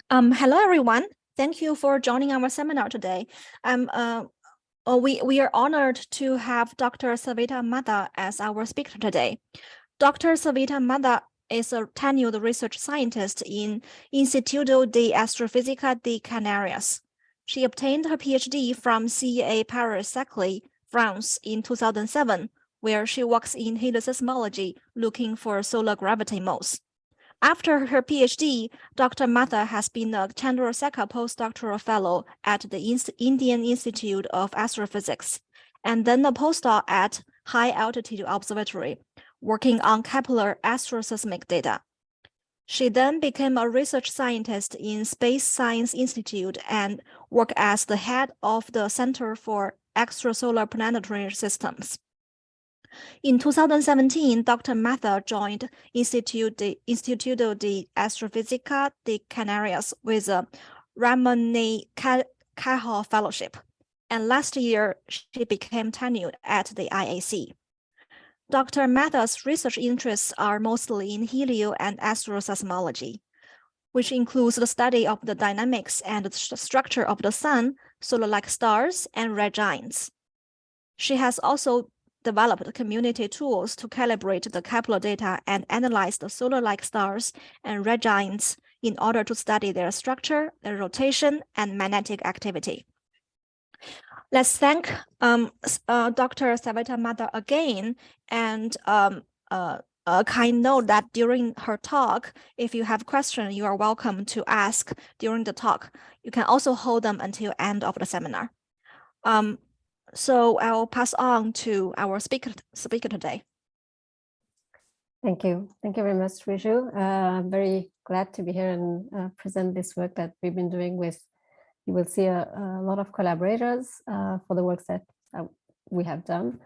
Hello, everyone. Thank you for joining our seminar today. We are honored to have Dr. Savita Mathur as our speaker today. Dr. Savita Mathur is a tenured research scientist in Instituto de Astrofisica de Canarias. She obtained her PhD from CEA Paris, Saclay, France in 2007, where she works in helioseismology, looking for solar gravity modes. After her PhD, Dr. Mathur has been a Chandrasekhar postdoctoral fellow at the Indian Institute of Astrophysics, and then a postdoc at High Altitude Observatory, working on Kepler astroseismic data. She then became a research scientist in Space Science Institute and worked as the head of the Center for Extrasolar Planetary Systems. In 2017, Dr. Mathur joined Instituto de Astrofisica de Canarias with a Ramon Cajal Fellowship, and last year she became tenured at the IAC. Dr. Mathur's research interests are mostly in helio and astroseismology, which includes the study of the dynamics and the structure of the sun, solar-like stars, and red giants. She has also developed community tools to calibrate the Kepler data and analyze the solar-like stars and red giants in order to study their structure, their rotation, and magnetic activity. Let's thank Dr. Savita Mathur again, and a kind note that during her talk, if you have questions, you are welcome to ask during the talk. You can also hold them until end of the seminar. So I'll pass on to our speaker today. Thank you. Thank you very much, Riju. I'm very glad to be here and present this work that we've been doing with, you will see a lot of collaborators for the works that we have done.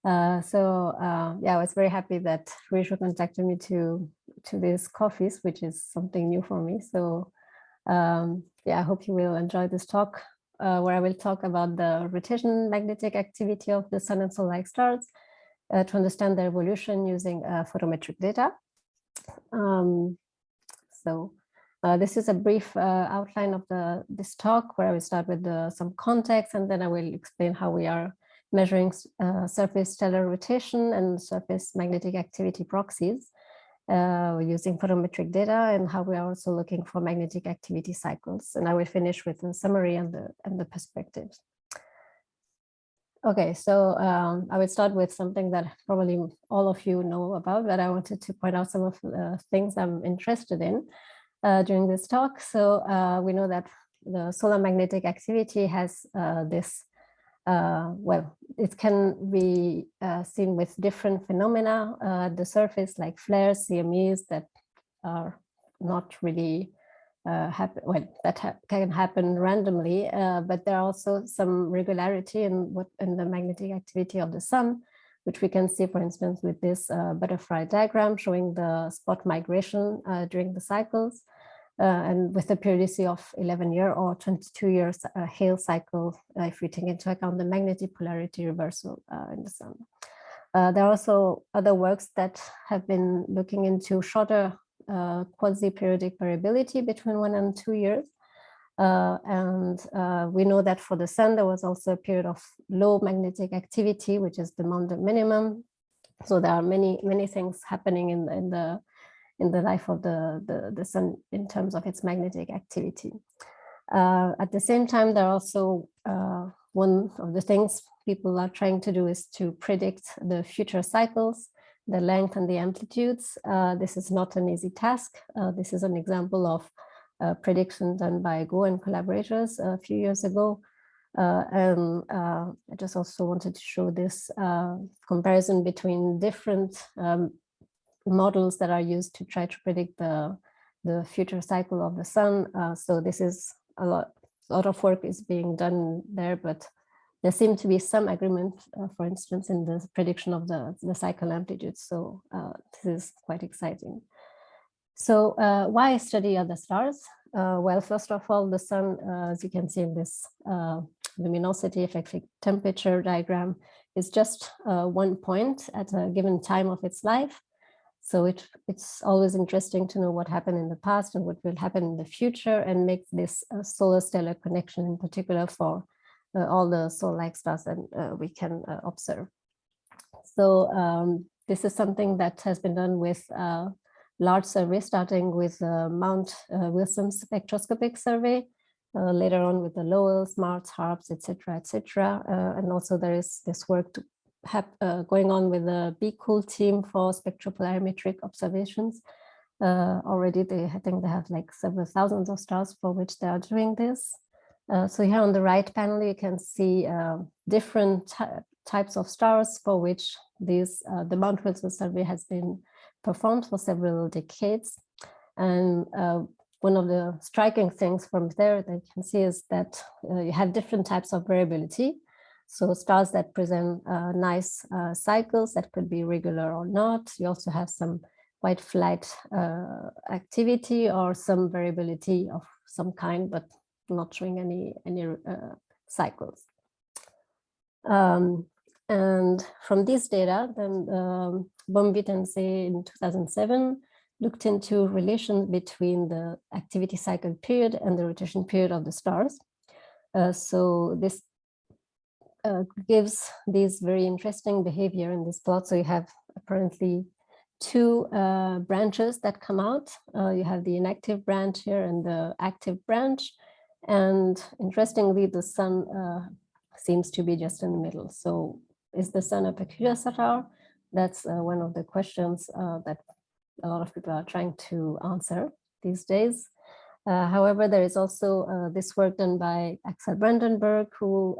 Yeah, I was very happy that Riju contacted me to this COFFIES, which is something new for me. So yeah, I hope you will enjoy this talk. Where I will talk about the rotation magnetic activity of the sun and solar-like stars to understand their evolution using photometric data. This is a brief outline of this talk, where I will start with some context, and then I will explain how we are measuring surface stellar rotation and surface magnetic activity proxies using photometric data, and how we are also looking for magnetic activity cycles. And I will finish with a summary and the perspectives. Okay, so I will start with something that probably all of you know about, but I wanted to point out some of the things I'm interested in during this talk. So we know that the solar magnetic activity has this well, it can be seen with different phenomena at the surface, like flares, CMEs, that are not really happen. Well, that can happen randomly, but there are also some regularity in the magnetic activity of the sun, which we can see, for instance, with this butterfly diagram showing the spot migration during the cycles. And with a periodicity of 11-year or 22 years Hale cycle, if we take into account the magnetic polarity reversal in the sun. There are also other works that have been looking into shorter quasi-periodic variability between 1 and 2 years. We know that for the sun, there was also a period of low magnetic activity, which is the Maunder minimum. So there are many things happening in the life of the sun in terms of its magnetic activity. At the same time, there are also one of the things people are trying to do is to predict the future cycles, the length and the amplitudes. This is not an easy task. This is an example of prediction done by Go and collaborators a few years ago. I just also wanted to show this comparison between different models that are used to try to predict the future cycle of the sun. So this is a lot of work is being done there, but there seemed to be some agreement, for instance, in the prediction of the cycle amplitude. So this is quite exciting. So why study other stars? Well, first of all, the sun, as you can see in this luminosity, effective temperature diagram, is just one point at a given time of its life. So it's always interesting to know what happened in the past and what will happen in the future, and make this solar stellar connection in particular for all the solar-like stars that we can observe. So this is something that has been done with large surveys, starting with Mount Wilson spectroscopic survey, later on with the Lowells, Mars, HARPS, etc., etc. And also there is this work going on with the BCool team for spectropolarimetric observations. Already I think they have like several thousands of stars for which they are doing this. So here on the right panel, you can see different types of stars for which the Mount Wilson survey has been performed for several decades. And one of the striking things from there that you can see is that you have different types of variability. So stars that present nice cycles that could be regular or not. You also have some white flight activity or some variability of some kind, but not showing any cycles. And from this data, then Bombit and Say in 2007 looked into relation between the activity cycle period and the rotation period of the stars. So this gives these very interesting behavior in this plot. So you have apparently two branches that come out. You have the inactive branch here and the active branch. And interestingly, the sun seems to be just in the middle. So is the sun a peculiar star? That's one of the questions that a lot of people are trying to answer these days. However, there is also this work done by Axel Brandenburg, who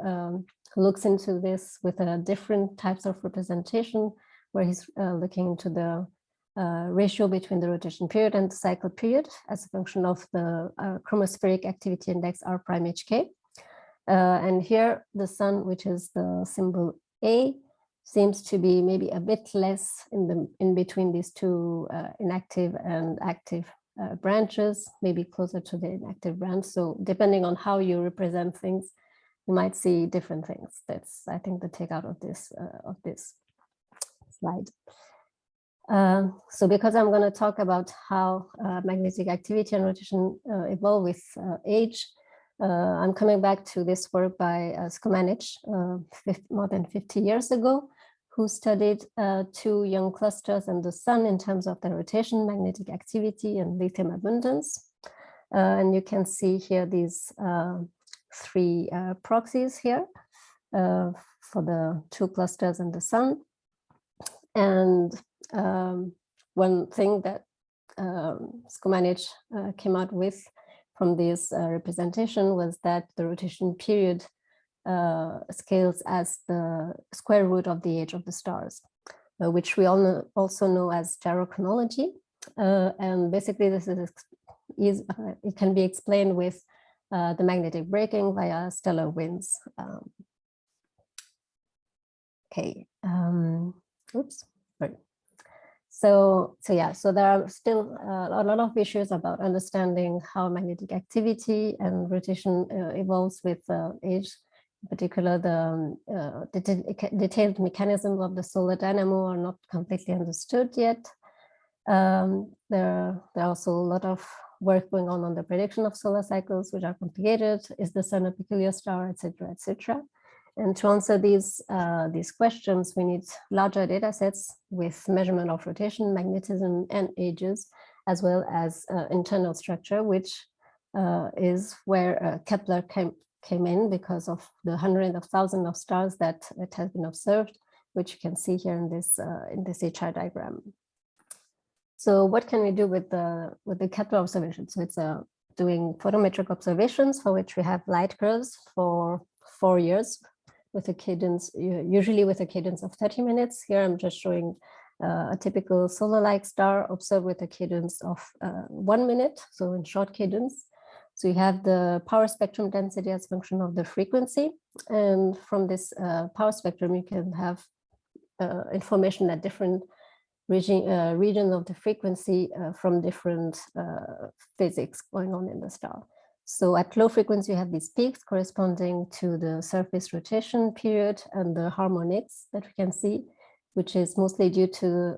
looks into this with different types of representation, where he's looking into the ratio between the rotation period and the cycle period as a function of the chromospheric activity index R prime HK. And here the sun, which is the symbol A, seems to be maybe a bit less in between these two inactive and active branches, maybe closer to the inactive branch. So depending on how you represent things, you might see different things. That's, I think, the takeout of this slide. So because I'm going to talk about how magnetic activity and rotation evolve with age, I'm coming back to this work by Skomanic more than 50 years ago, who studied two young clusters and the sun in terms of their rotation, magnetic activity, and lithium abundance. And you can see here these three proxies here for the two clusters and the sun. And one thing that Skomanic came out with from this representation was that the rotation period scales as the square root of the age of the stars, which we all also know as gyrochronology. And basically this is it can be explained with the magnetic braking via stellar winds. Okay, oops, sorry. So there are still a lot of issues about understanding how magnetic activity and rotation evolves with age. In particular, the detailed mechanisms of the solar dynamo are not completely understood yet. There are also a lot of work going on the prediction of solar cycles, which are complicated. Is the sun a peculiar star, etc., etc. And to answer these questions, we need larger data sets with measurement of rotation, magnetism, and ages, as well as internal structure, which is where Kepler came in because of the hundreds of thousands of stars that it has been observed, which you can see here in this HR diagram. So what can we do with the Kepler observation? So it's doing photometric observations for which we have light curves for 4 years with a cadence, usually with a cadence of 30 minutes. Here I'm just showing a typical solar-like star observed with a cadence of 1 minute, so in short cadence. So you have the power spectrum density as a function of the frequency. And from this power spectrum, you can have information at different regions of the frequency from different physics going on in the star. So at low frequency, you have these peaks corresponding to the surface rotation period and the harmonics that we can see. which is mostly due to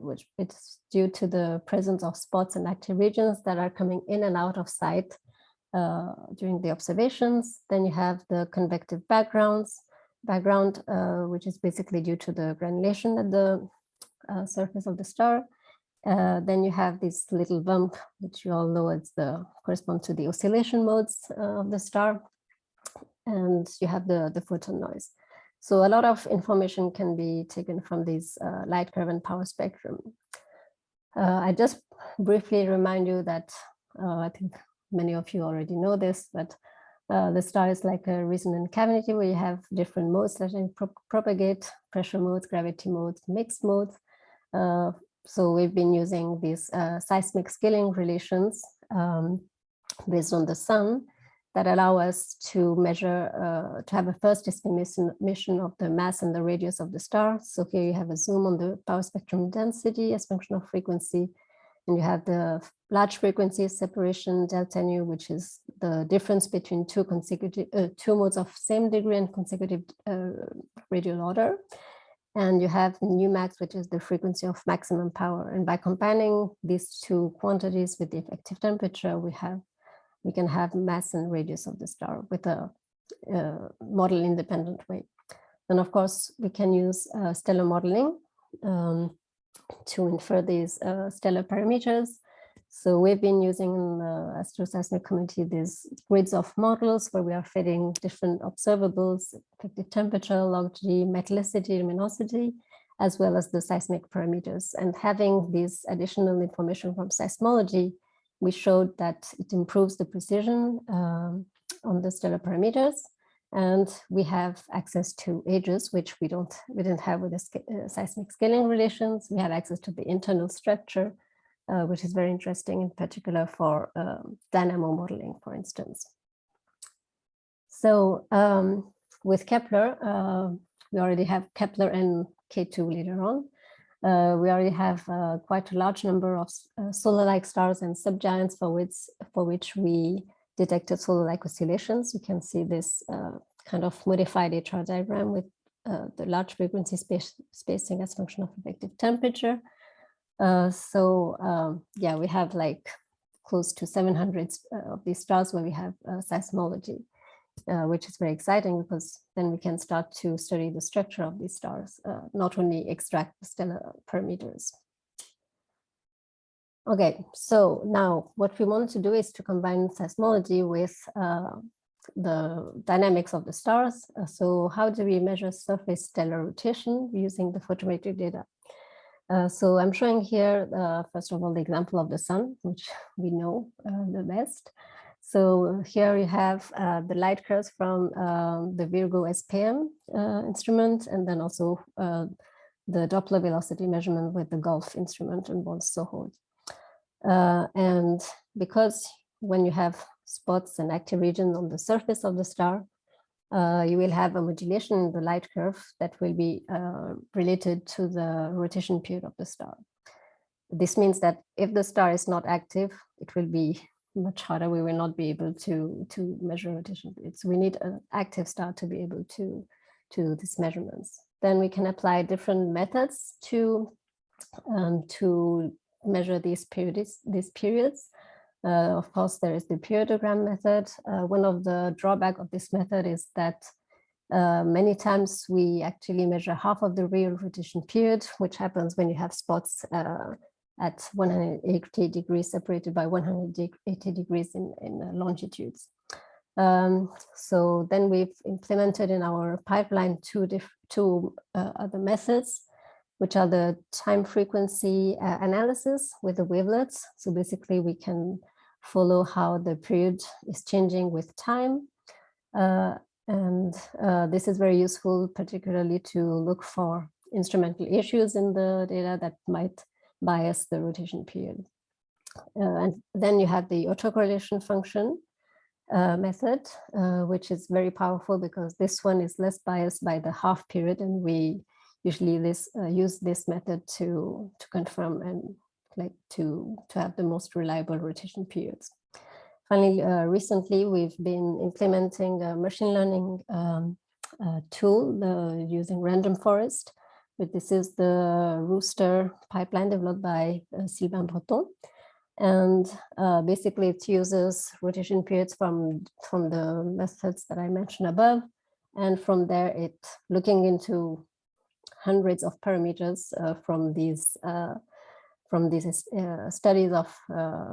the presence of spots and active regions that are coming in and out of sight during the observations. Then you have the convective background, which is basically due to the granulation at the surface of the star. Then you have this little bump, which you all know correspond to the oscillation modes of the star. And you have the photon noise. So a lot of information can be taken from these light curve and power spectrum. I just briefly remind you that I think many of you already know this, but the star is like a resonant cavity where you have different modes that can propagate: pressure modes, gravity modes, mixed modes. So we've been using these seismic scaling relations based on the sun that allow us to measure, to have a first estimation of the mass and the radius of the star. So here you have a zoom on the power spectrum density as function of frequency. And you have the large frequency separation delta nu, which is the difference between two modes of same degree and consecutive radial order. And you have nu max, which is the frequency of maximum power. And by combining these two quantities with the effective temperature, we can have mass and radius of the star with a model independent way. And of course, we can use stellar modeling to infer these stellar parameters. So we've been using in the astroseismic community these grids of models where we are fitting different observables, effective temperature, log G, metallicity, luminosity, as well as the seismic parameters. And having this additional information from seismology, we showed that it improves the precision on the stellar parameters, and we have access to ages, which we didn't have with the seismic scaling relations. We have access to the internal structure, which is very interesting, in particular for dynamo modeling, for instance. So with Kepler, we already have Kepler and K2 later on. We already have quite a large number of solar-like stars and subgiants for which we detected solar-like oscillations. You can see this kind of modified HR diagram with the large frequency spacing as function of effective temperature. Yeah, we have like close to 700 of these stars where we have seismology, which is very exciting because then we can start to study the structure of these stars, not only extract the stellar parameters. Okay, so now what we want to do is to combine seismology with the dynamics of the stars. So how do we measure surface stellar rotation using the photometric data? So I'm showing here, first of all, the example of the sun, which we know the best. So here you have the light curves from the Virgo SPM instrument, and then also the Doppler velocity measurement with the Gulf instrument and Soho. And because when you have spots and active regions on the surface of the star, you will have a modulation in the light curve that will be related to the rotation period of the star. This means that if the star is not active, it will be much harder. We will not be able to measure rotation periods. We need an active star to be able to do these measurements. Then we can apply different methods to measure these periods. Of course, there is the periodogram method. One of the drawbacks of this method is that many times we actually measure half of the real rotation period, which happens when you have spots at 180 degrees separated by 180 degrees in longitudes. So then we've implemented in our pipeline two other methods, which are the time frequency analysis with the wavelets. So basically we can follow how the period is changing with time. This is very useful, particularly to look for instrumental issues in the data that might bias the rotation period. And then you have the autocorrelation function method, which is very powerful because this one is less biased by the half period, and we usually use this method to confirm and to have the most reliable rotation periods. Finally, recently we've been implementing a machine learning tool using random forest but this is the Rooster pipeline developed by Sylvain Breton. And basically it uses rotation periods from the methods that I mentioned above. And from there, it looking into hundreds of parameters from these studies of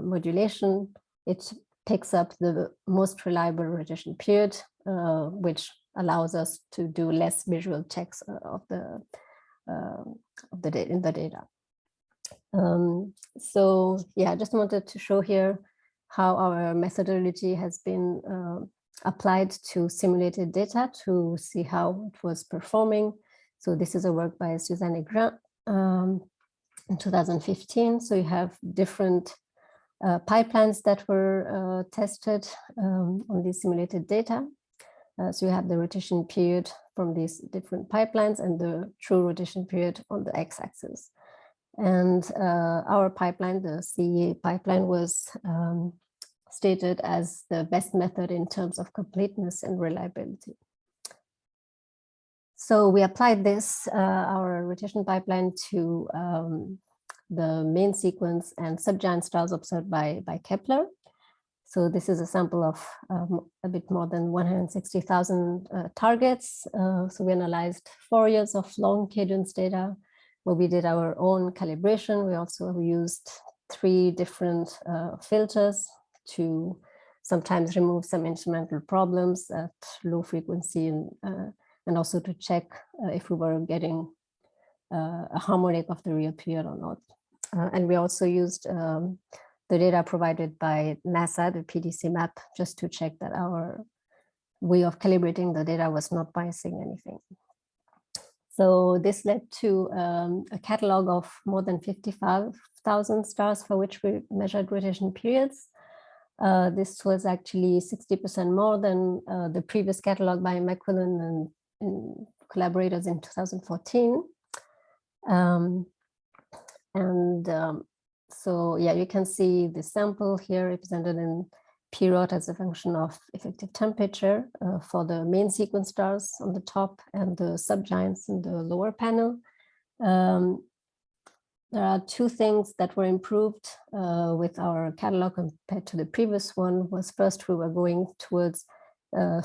modulation. It picks up the most reliable rotation period, which allows us to do less visual checks of the data. So yeah, I just wanted to show here how our methodology has been applied to simulated data to see how it was performing. So this is a work by Suzanne Aigrin in 2015. So you have different pipelines that were tested on these simulated data. So you have the rotation period from these different pipelines and the true rotation period on the x-axis. And our pipeline, the CEA pipeline, was stated as the best method in terms of completeness and reliability. So we applied this, our rotation pipeline, to the main sequence and subgiant stars observed by Kepler. So this is a sample of a bit more than 160,000 targets. So we analyzed 4 years of long cadence data, where we did our own calibration. We also used 3 different filters to sometimes remove some instrumental problems at low frequency, and also to check if we were getting a harmonic of the real period or not. And we also used the data provided by NASA, the PDC map, just to check that our way of calibrating the data was not biasing anything. So this led to a catalog of more than 55,000 stars for which we measured rotation periods. This was actually 60% more than the previous catalog by McQuillan and collaborators in 2014. So yeah, you can see the sample here represented in period as a function of effective temperature for the main sequence stars on the top and the subgiants in the lower panel. There are 2 things that were improved with our catalog compared to the previous one. Was first, we were going towards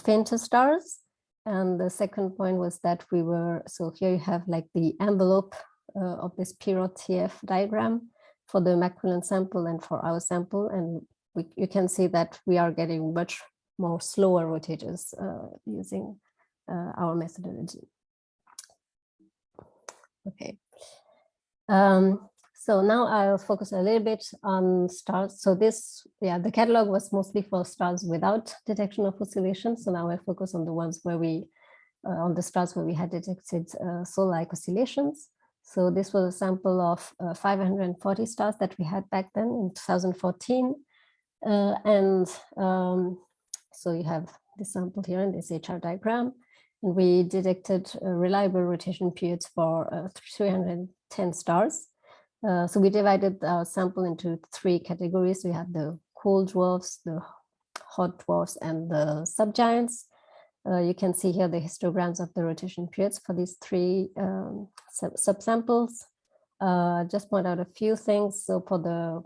fainter stars. And the second point was that we were, so here you have like the envelope of this period TF diagram for the McQuillan sample and for our sample. And you can see that we are getting much more slower rotators using our methodology. Okay. So now I'll focus a little bit on stars. So this, the catalog was mostly for stars without detection of oscillation. So now I'll focus on the ones where on the stars where we had detected soul-like oscillations. So this was a sample of 540 stars that we had back then in 2014. So you have this sample here in this HR diagram. And we detected reliable rotation periods for 310 stars. So we divided our sample into 3 categories. We have the cool dwarfs, the hot dwarfs, and the subgiants. You can see here the histograms of the rotation periods for these 3 subsamples. Just point out a few things. So for the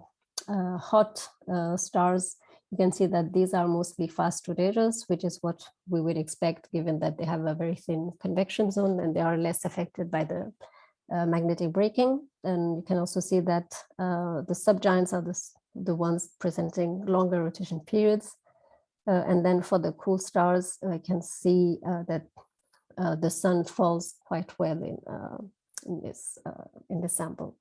hot stars, you can see that these are mostly fast rotators, which is what we would expect given that they have a very thin convection zone and they are less affected by the magnetic braking. And you can also see that the subgiants are the ones presenting longer rotation periods. And then for the cool stars, I can see that the sun falls quite well in this sample.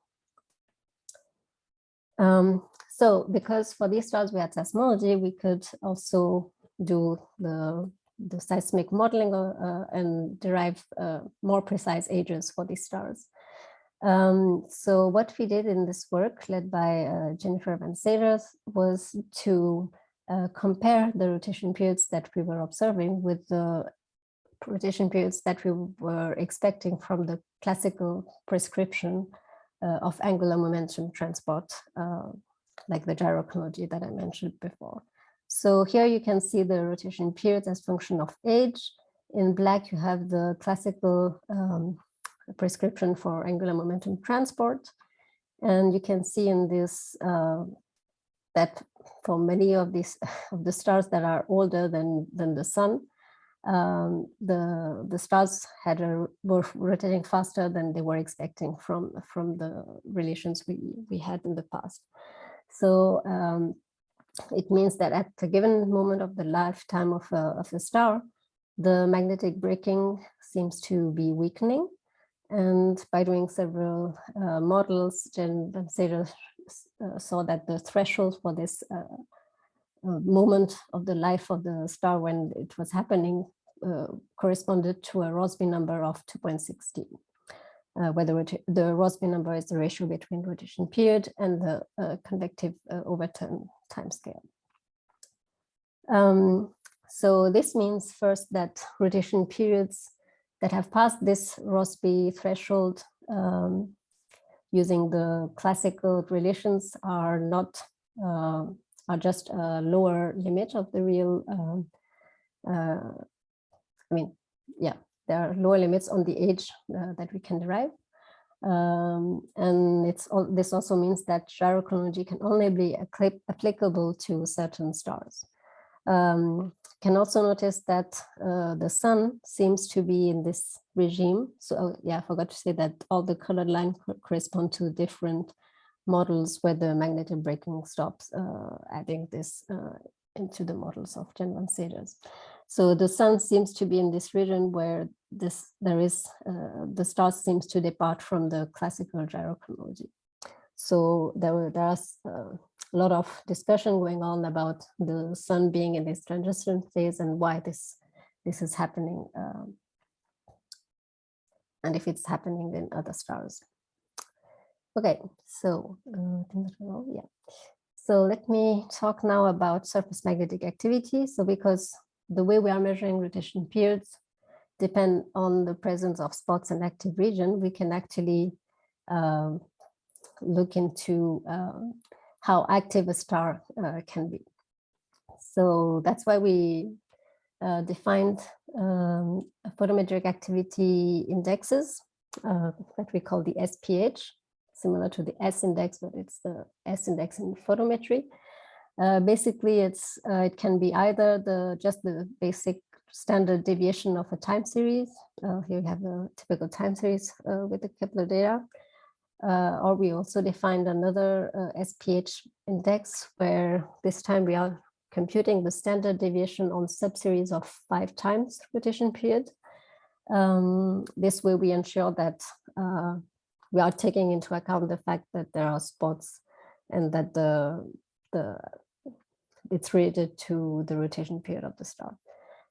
So because for these stars we had seismology, we could also do the seismic modeling and derive more precise ages for these stars. So what we did in this work, led by Jennifer Van Seders, was to compare the rotation periods that we were observing with the rotation periods that we were expecting from the classical prescription of angular momentum transport, like the gyrochronology that I mentioned before. So here you can see the rotation periods as function of age. In black, you have the classical prescription for angular momentum transport. And you can see in this that for many of these of the stars that are older than the sun, the stars were rotating faster than they were expecting from the relations we had in the past. So it means that at a given moment of the lifetime of a star, the magnetic braking seems to be weakening. And by doing several models, Jen Sager saw that the threshold for this moment of the life of the star when it was happening corresponded to a Rossby number of 2.16. Whether the Rossby number is the ratio between rotation period and the convective overturn timescale. So this means first that rotation periods that have passed this Rossby threshold using the classical relations are not are just a lower limit of the real. I mean, yeah, there are lower limits on the age that we can derive. And this also means that gyrochronology can only be applicable to certain stars. Can also notice that the sun seems to be in this regime. So yeah, I forgot to say that all the colored lines correspond to different models where the magnetic braking stops, adding this into the models of Jen van Seders. So the sun seems to be in this region where the star seems to depart from the classical gyrochronology. So there's a lot of discussion going on about the sun being in this transition phase and why this is happening, and if it's happening in other stars. Okay, so yeah. So let me talk now about surface magnetic activity. So because the way we are measuring rotation periods depend on the presence of spots and active region, we can actually look into how active a star can be. So that's why we defined photometric activity indexes that we call the SPH, similar to the S index, but it's the S index in photometry. Basically, it can be either just the basic standard deviation of a time series. Here we have the typical time series with the Kepler data. Or we also defined another SPH index where this time we are computing the standard deviation on subseries of 5 times rotation period. This way we ensure that we are taking into account the fact that there are spots and that it's related to the rotation period of the star.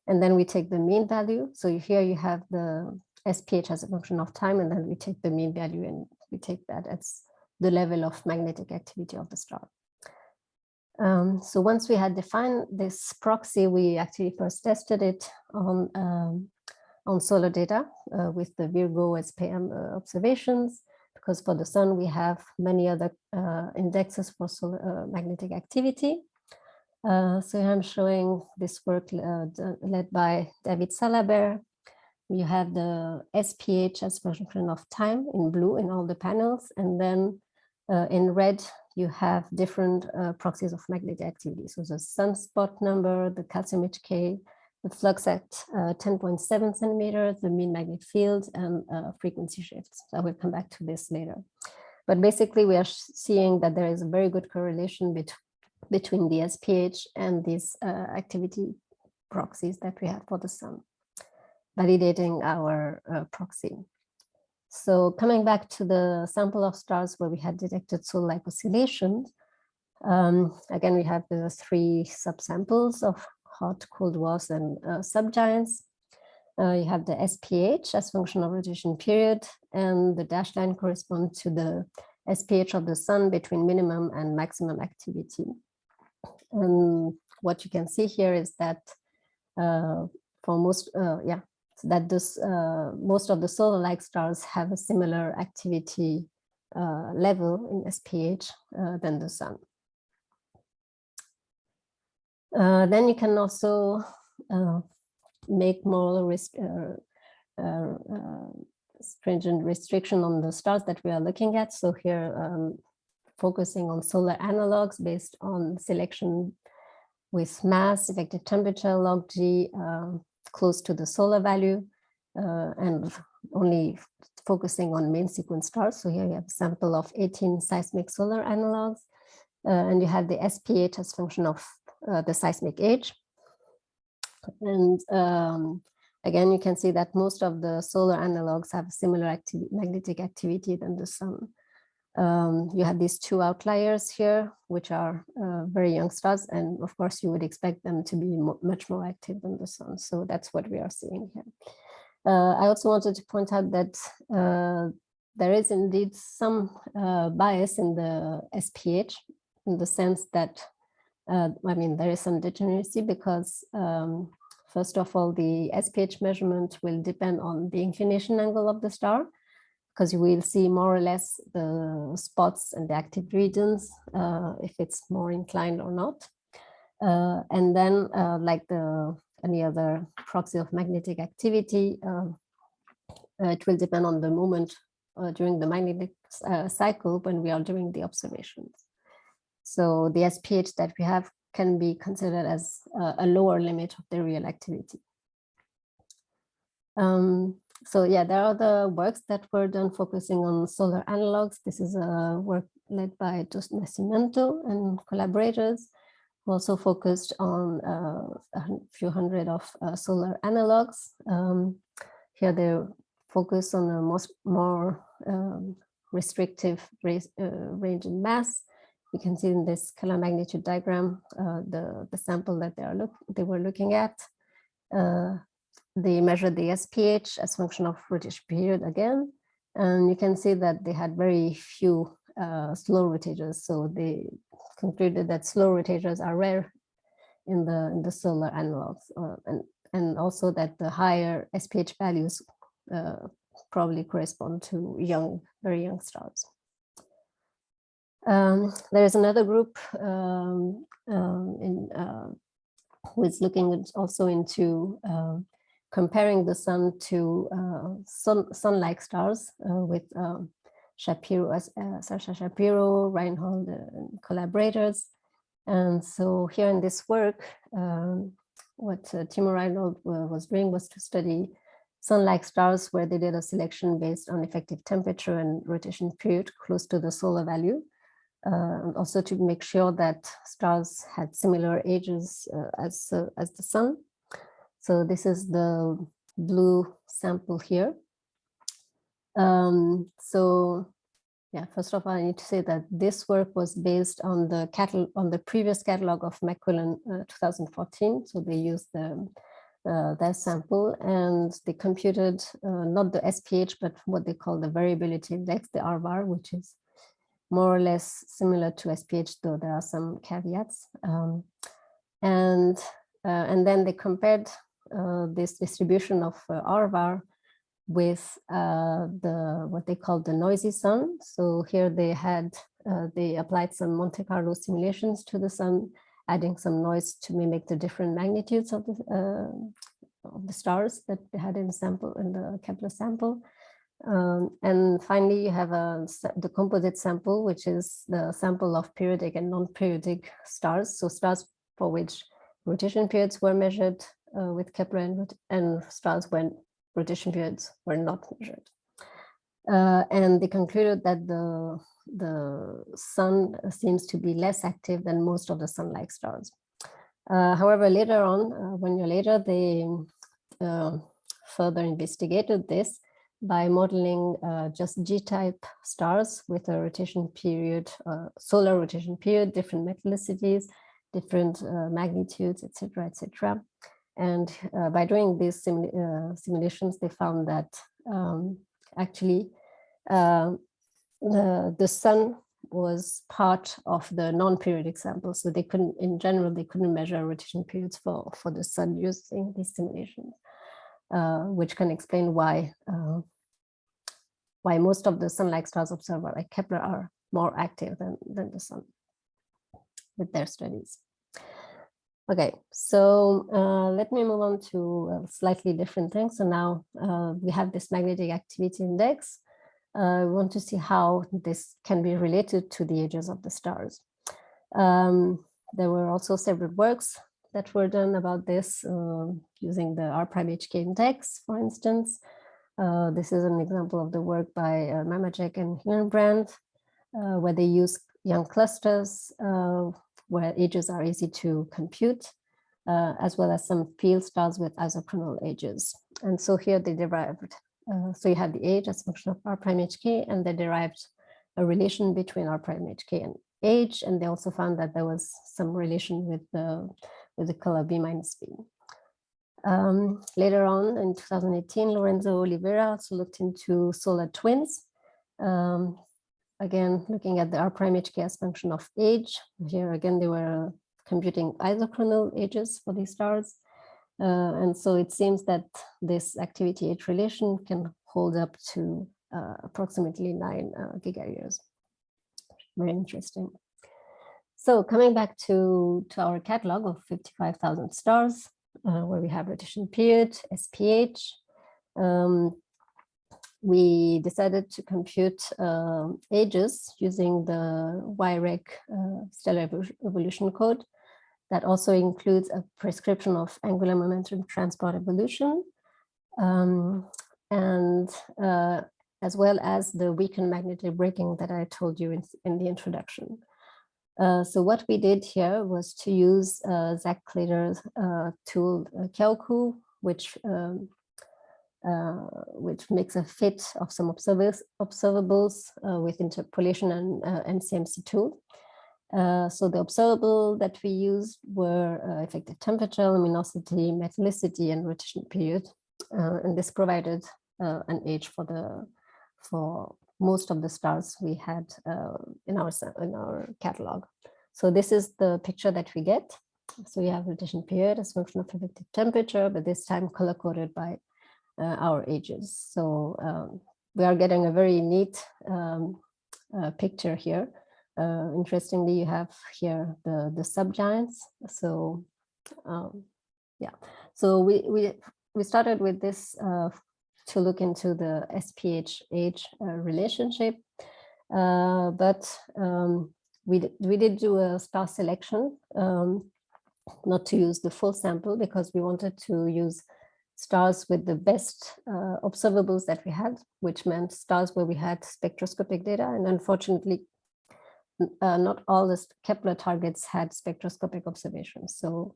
And then we take the mean value. So here you have the SPH as a function of time, and then we take the mean value and we take that as the level of magnetic activity of the star. So once we had defined this proxy, we actually first tested it on solar data with the Virgo SPM observations, because for the sun we have many other indexes for solar magnetic activity. So I'm showing this work led by David Salabert. You have the SPH as function of time in blue in all the panels, and then in red you have different proxies of magnetic activity. So the sunspot number, the calcium HK, the flux at 10.7 centimeters, the mean magnetic field, and frequency shifts. So I will come back to this later. But basically we are seeing that there is a very good correlation between the SPH and these activity proxies that we have for the sun, validating our proxy. So coming back to the sample of stars where we had detected solar-like oscillations, again, we have the 3 subsamples of hot, cold dwarfs and subgiants. You have the SPH as function of rotation period, and the dashed line corresponds to the SPH of the sun between minimum and maximum activity. And what you can see here is that for most, that this most of the solar-like stars have a similar activity level in SPH than the sun. Then you can also make more stringent restriction on the stars that we are looking at. So here, focusing on solar analogs based on selection with mass, effective temperature, log G, close to the solar value, and only focusing on main sequence stars. So here you have a sample of 18 seismic solar analogs, and you have the SPH as function of the seismic age. And again, you can see that most of the solar analogs have similar magnetic activity than the sun. You have these two outliers here, which are very young stars, and of course you would expect them to be much more active than the sun. So that's what we are seeing here. I also wanted to point out that there is indeed some bias in the SPH, in the sense that, I mean, there is some degeneracy because first of all, the SPH measurement will depend on the inclination angle of the star, because you will see more or less the spots and the active regions, if it's more inclined or not. And then like any other proxy of magnetic activity, it will depend on the moment during the magnetic cycle when we are doing the observations. So the SPH that we have can be considered as a lower limit of the real activity. So yeah, there are other works that were done focusing on solar analogs. This is a work led by Dos Nascimento and collaborators, who also focused on a few hundred of solar analogs. Here they focus on a more restrictive range in mass. You can see in this color magnitude diagram the sample that they were looking at. They measured the SPH as function of rotation period again, and you can see that they had very few slow rotators. So they concluded that slow rotators are rare in the solar analogs, and also that the higher SPH values probably correspond to very young stars. There is another group who is looking also into comparing the sun to sun-like stars with Shapiro, Sasha Shapiro, Reinhold, and collaborators. And so here in this work, what Timo Reinhold was doing was to study sun-like stars where they did a selection based on effective temperature and rotation period close to the solar value. And also to make sure that stars had similar ages as the sun. So this is the blue sample here. So yeah, first of all, I need to say that this work was based on the previous catalog of Macquillan 2014. So they used their sample, and they computed not the SPH, but what they call the variability index, the R-bar, which is more or less similar to SPH, though there are some caveats. And then they compared this distribution of R-bar with what they call the noisy sun. So here they applied some Monte Carlo simulations to the sun, adding some noise to mimic the different magnitudes of the stars that they had in the Kepler sample. And finally, you have the composite sample, which is the sample of periodic and non-periodic stars. So stars for which rotation periods were measured with Kepler, and stars when rotation periods were not measured. And they concluded that the sun seems to be less active than most of the sun-like stars. However, later on, 1 year later, they further investigated this by modeling just G-type stars with a rotation period, solar rotation period, different metallicities, different magnitudes, etc., etc. And by doing these simulations, they found that actually the sun was part of the non-periodic sample. So they couldn't, in general, they couldn't measure rotation periods for the sun using these simulations, which can explain why most of the sun-like stars observed by Kepler are more active than the sun with their studies. Okay, so let me move on to slightly different things. So now we have this magnetic activity index. We want to see how this can be related to the ages of the stars. There were also several works that were done about this using the R'(HK) index, for instance. This is an example of the work by Mamacek and Hillenbrand, where they use young clusters where ages are easy to compute, as well as some field stars with isochronal ages. And so here they derived, so you have the age as a function of R'(HK), and they derived a relation between R'(HK) and age, and they also found that there was some relation with the color B minus B. Later on in 2018, Lorenzo Oliveira also looked into solar twins. Again, looking at the R'(HK) as function of age. Here again, they were computing isochronal ages for these stars. And so it seems that this activity age relation can hold up to approximately 9 gigayears. Very interesting. So coming back to our catalog of 55,000 stars, where we have rotation period, SPH, we decided to compute ages using the YREC stellar evolution code that also includes a prescription of angular momentum transport evolution, and as well as the weakened magnetic braking that I told you in the introduction. So what we did here was to use Zach Claytor's tool Kyaoku, which makes a fit of some observables with interpolation and NCMC tool. So the observable that we used were effective temperature, luminosity, metallicity, and rotation period. And this provided an age for most of the stars we had in our catalog. So this is the picture that we get. So you have rotation period as a function of effective temperature, but this time color-coded by our ages. So we are getting a very neat picture here. Interestingly, you have here the subgiants. So yeah, so we started with this to look into the SPH age relationship, but we did do a star selection, not to use the full sample because we wanted to use stars with the best observables that we had, which meant stars where we had spectroscopic data. And unfortunately, not all the Kepler targets had spectroscopic observations. So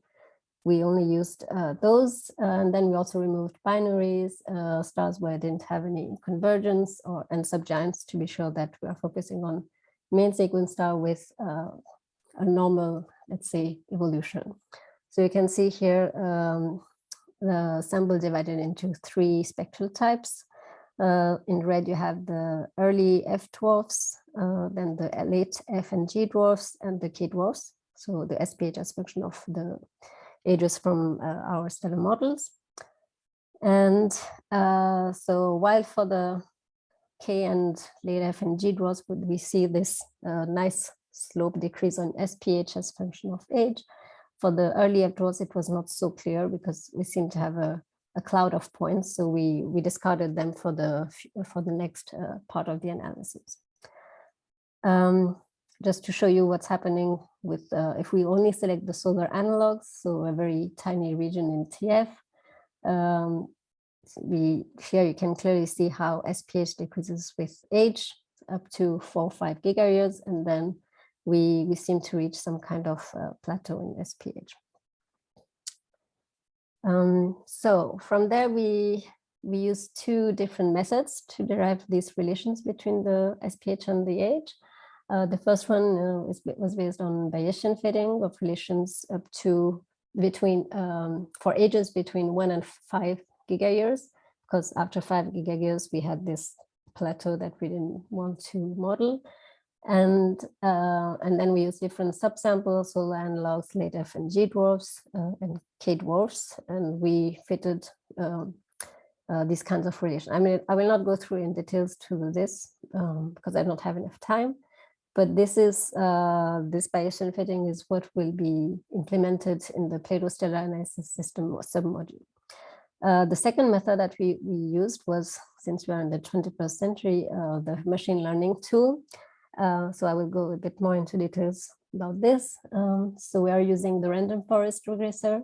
we only used those. And then we also removed binaries, stars where I didn't have any convergence, and subgiants to be sure that we are focusing on main sequence star with a normal, let's say, evolution. So you can see here the sample divided into 3 spectral types. In red, you have the early F dwarfs, then the late F and G dwarfs, and the K dwarfs. So the SPH as function of the ages from our stellar models. And so while for the K and late F and G dwarfs, we see this nice slope decrease on SPH as function of age. For the early F dwarfs, it was not so clear because we seem to have a cloud of points. So we discarded them for the next part of the analysis. Just to show you what's happening with if we only select the solar analogs, so a very tiny region in TF, here you can clearly see how SPH decreases with age up to 4 or 5 gigayears, and then we seem to reach some kind of plateau in SPH. So from there, we use 2 different methods to derive these relations between the SPH and the age. The first one was based on Bayesian fitting of relations up to for ages between 1 and 5 gigayears, because after 5 gigayears, we had this plateau that we didn't want to model. And then we use different subsamples, solar analogs, late F and G dwarfs, and K dwarfs, and we fitted these kinds of relations. I mean, I will not go through in details to this because I don't have enough time, But this is this Bayesian fitting is what will be implemented in the Plato stellar analysis system or submodule. The second method that we used was, since we are in the 21st century, the machine learning tool. So I will go a bit more into details about this. So we are using the random forest regressor.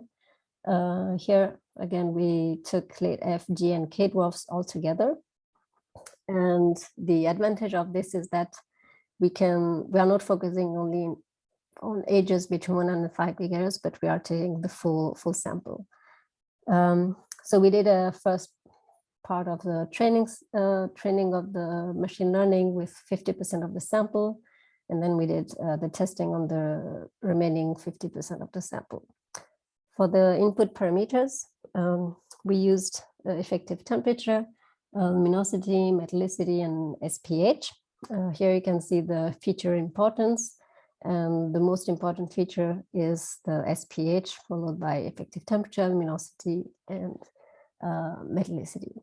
Here, again, we took late F, G, and K dwarfs all together. And the advantage of this is that we are not focusing only on ages between 1 and 5 gigahertz, but we are taking the full sample. So we did a first part of the training of the machine learning with 50% of the sample. And then we did the testing on the remaining 50% of the sample. For the input parameters, we used effective temperature, luminosity, metallicity, and SPH. Here you can see the feature importance. And the most important feature is the SPH, followed by effective temperature, luminosity, and metallicity.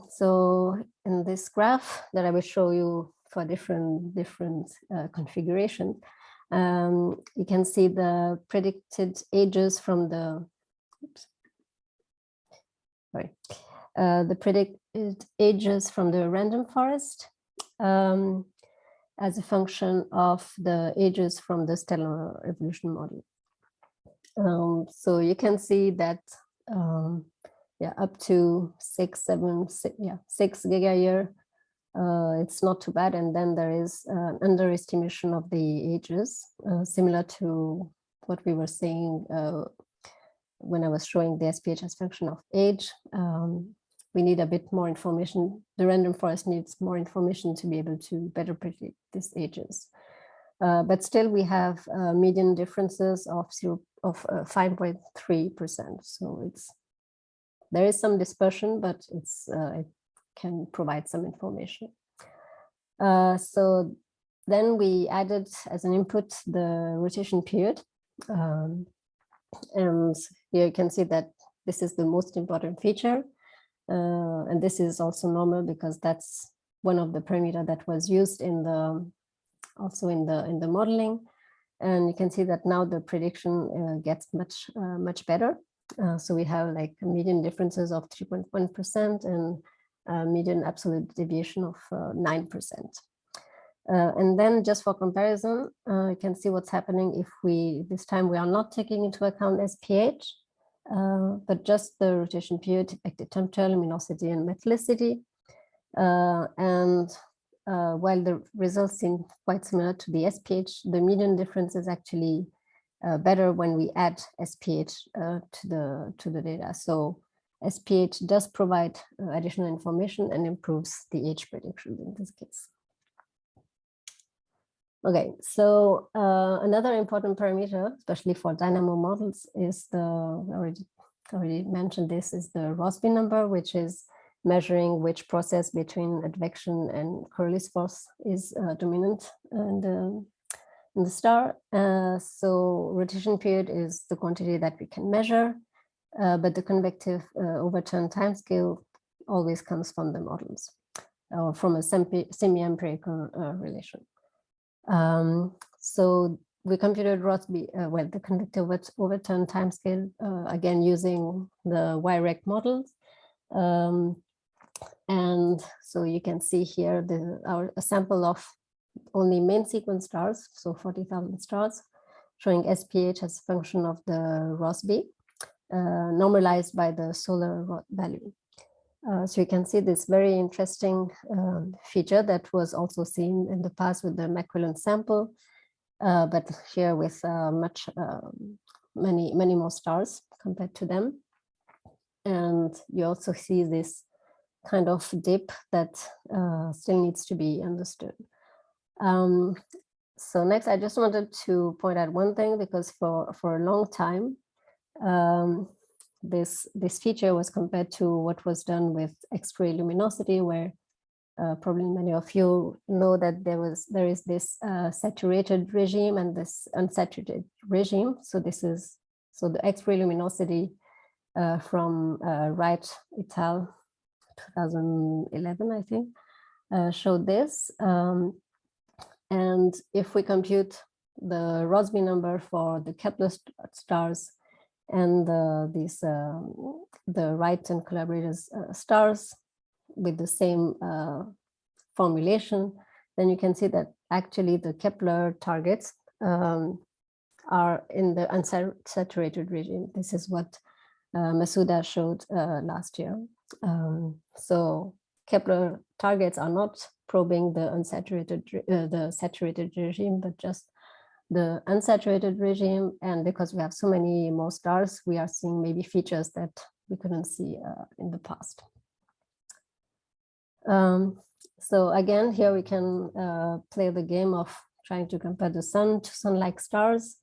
So in this graph that I will show you for different configuration, you can see the predicted ages from the, the predicted ages from the random forest as a function of the ages from the stellar evolution model. So you can see that up to 6 gigayear, it's not too bad. And then there is an underestimation of the ages, similar to what we were saying when I was showing the SPH as function of age. We need a bit more information. The random forest needs more information to be able to better predict these ages. But still, we have median differences of 5.3%. So there is some dispersion, but it can provide some information. So then we added as an input the rotation period. And here you can see that this is the most important feature. And this is also normal because that's one of the parameters that was used in the modeling. And you can see that now the prediction gets much better. So we have like median differences of 3.1% and median absolute deviation of 9%. And then just for comparison, you can see what's happening if this time we are not taking into account SPH, but just the rotation period, effective temperature, luminosity, and metallicity. And while the results seem quite similar to the SPH, the median difference is actually better when we add SPH to the data. So SPH does provide additional information and improves the age prediction in this case. Okay, so another important parameter, especially for dynamo models, is I already mentioned this, is the Rossby number, which is measuring which process between advection and Coriolis force is dominant in the star. So rotation period is the quantity that we can measure, but the convective overturn timescale always comes from the models or from a semi-empirical relation. So we computed Rossby, the convective overturn timescale, again using the YREC models. And so you can see here a sample of only main sequence stars, so 40,000 stars, showing SPH as a function of the Rossby, normalized by the solar value. So you can see this very interesting feature that was also seen in the past with the Macquillan sample, but here with many more stars compared to them. And you also see this kind of dip that still needs to be understood. So next, I just wanted to point out one thing, because for a long time, this feature was compared to what was done with X-ray luminosity, where probably many of you know that there is this saturated regime and this unsaturated regime. So the X-ray luminosity from Wright et al. 2011, I think, showed this. And if we compute the Rossby number for the Kepler stars and the Wright and collaborators stars with the same formulation, then you can see that actually the Kepler targets are in the unsaturated regime. This is what Masuda showed last year. So Kepler targets are not probing the saturated regime, but just the unsaturated regime. And because we have so many more stars, we are seeing maybe features that we couldn't see in the past. So again, here we can play the game of trying to compare the sun to sun-like stars,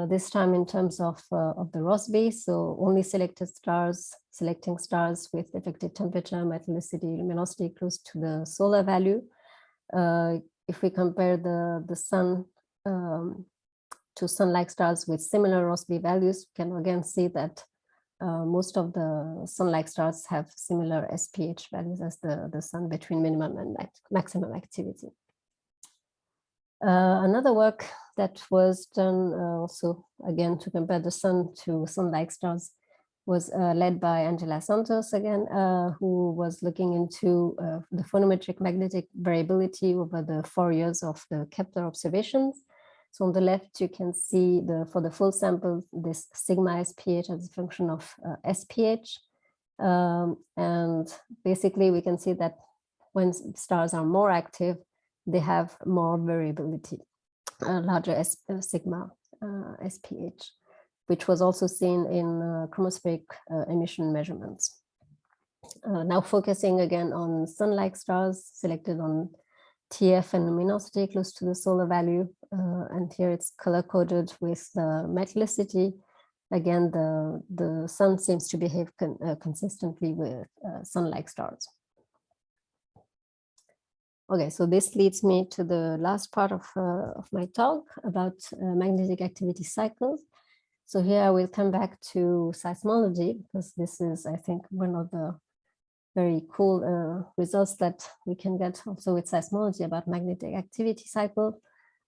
this time in terms of the Rossby. So only selecting stars with effective temperature, metallicity, luminosity close to the solar value. If we compare the sun to sun-like stars with similar Rossby values, we can again see that most of the sun-like stars have similar SPH values as the sun between minimum and maximum activity. Another work that was done also, again, to compare the sun to sun-like stars was led by Angela Santos again, who was looking into the photometric magnetic variability over the 4 years of the Kepler observations. So on the left, you can see for the full sample, this sigma SPH as a function of SPH. And basically, we can see that when stars are more active, they have more variability, larger sigma SPH, which was also seen in chromospheric emission measurements. Now focusing again on sun-like stars selected on TF and luminosity close to the solar value. And here it's color-coded with metallicity. Again, the sun seems to behave consistently with sun-like stars. Okay, so this leads me to the last part of my talk about magnetic activity cycles. So here I will come back to seismology, because this is, I think, one of the very cool results that we can get also with seismology about magnetic activity cycle.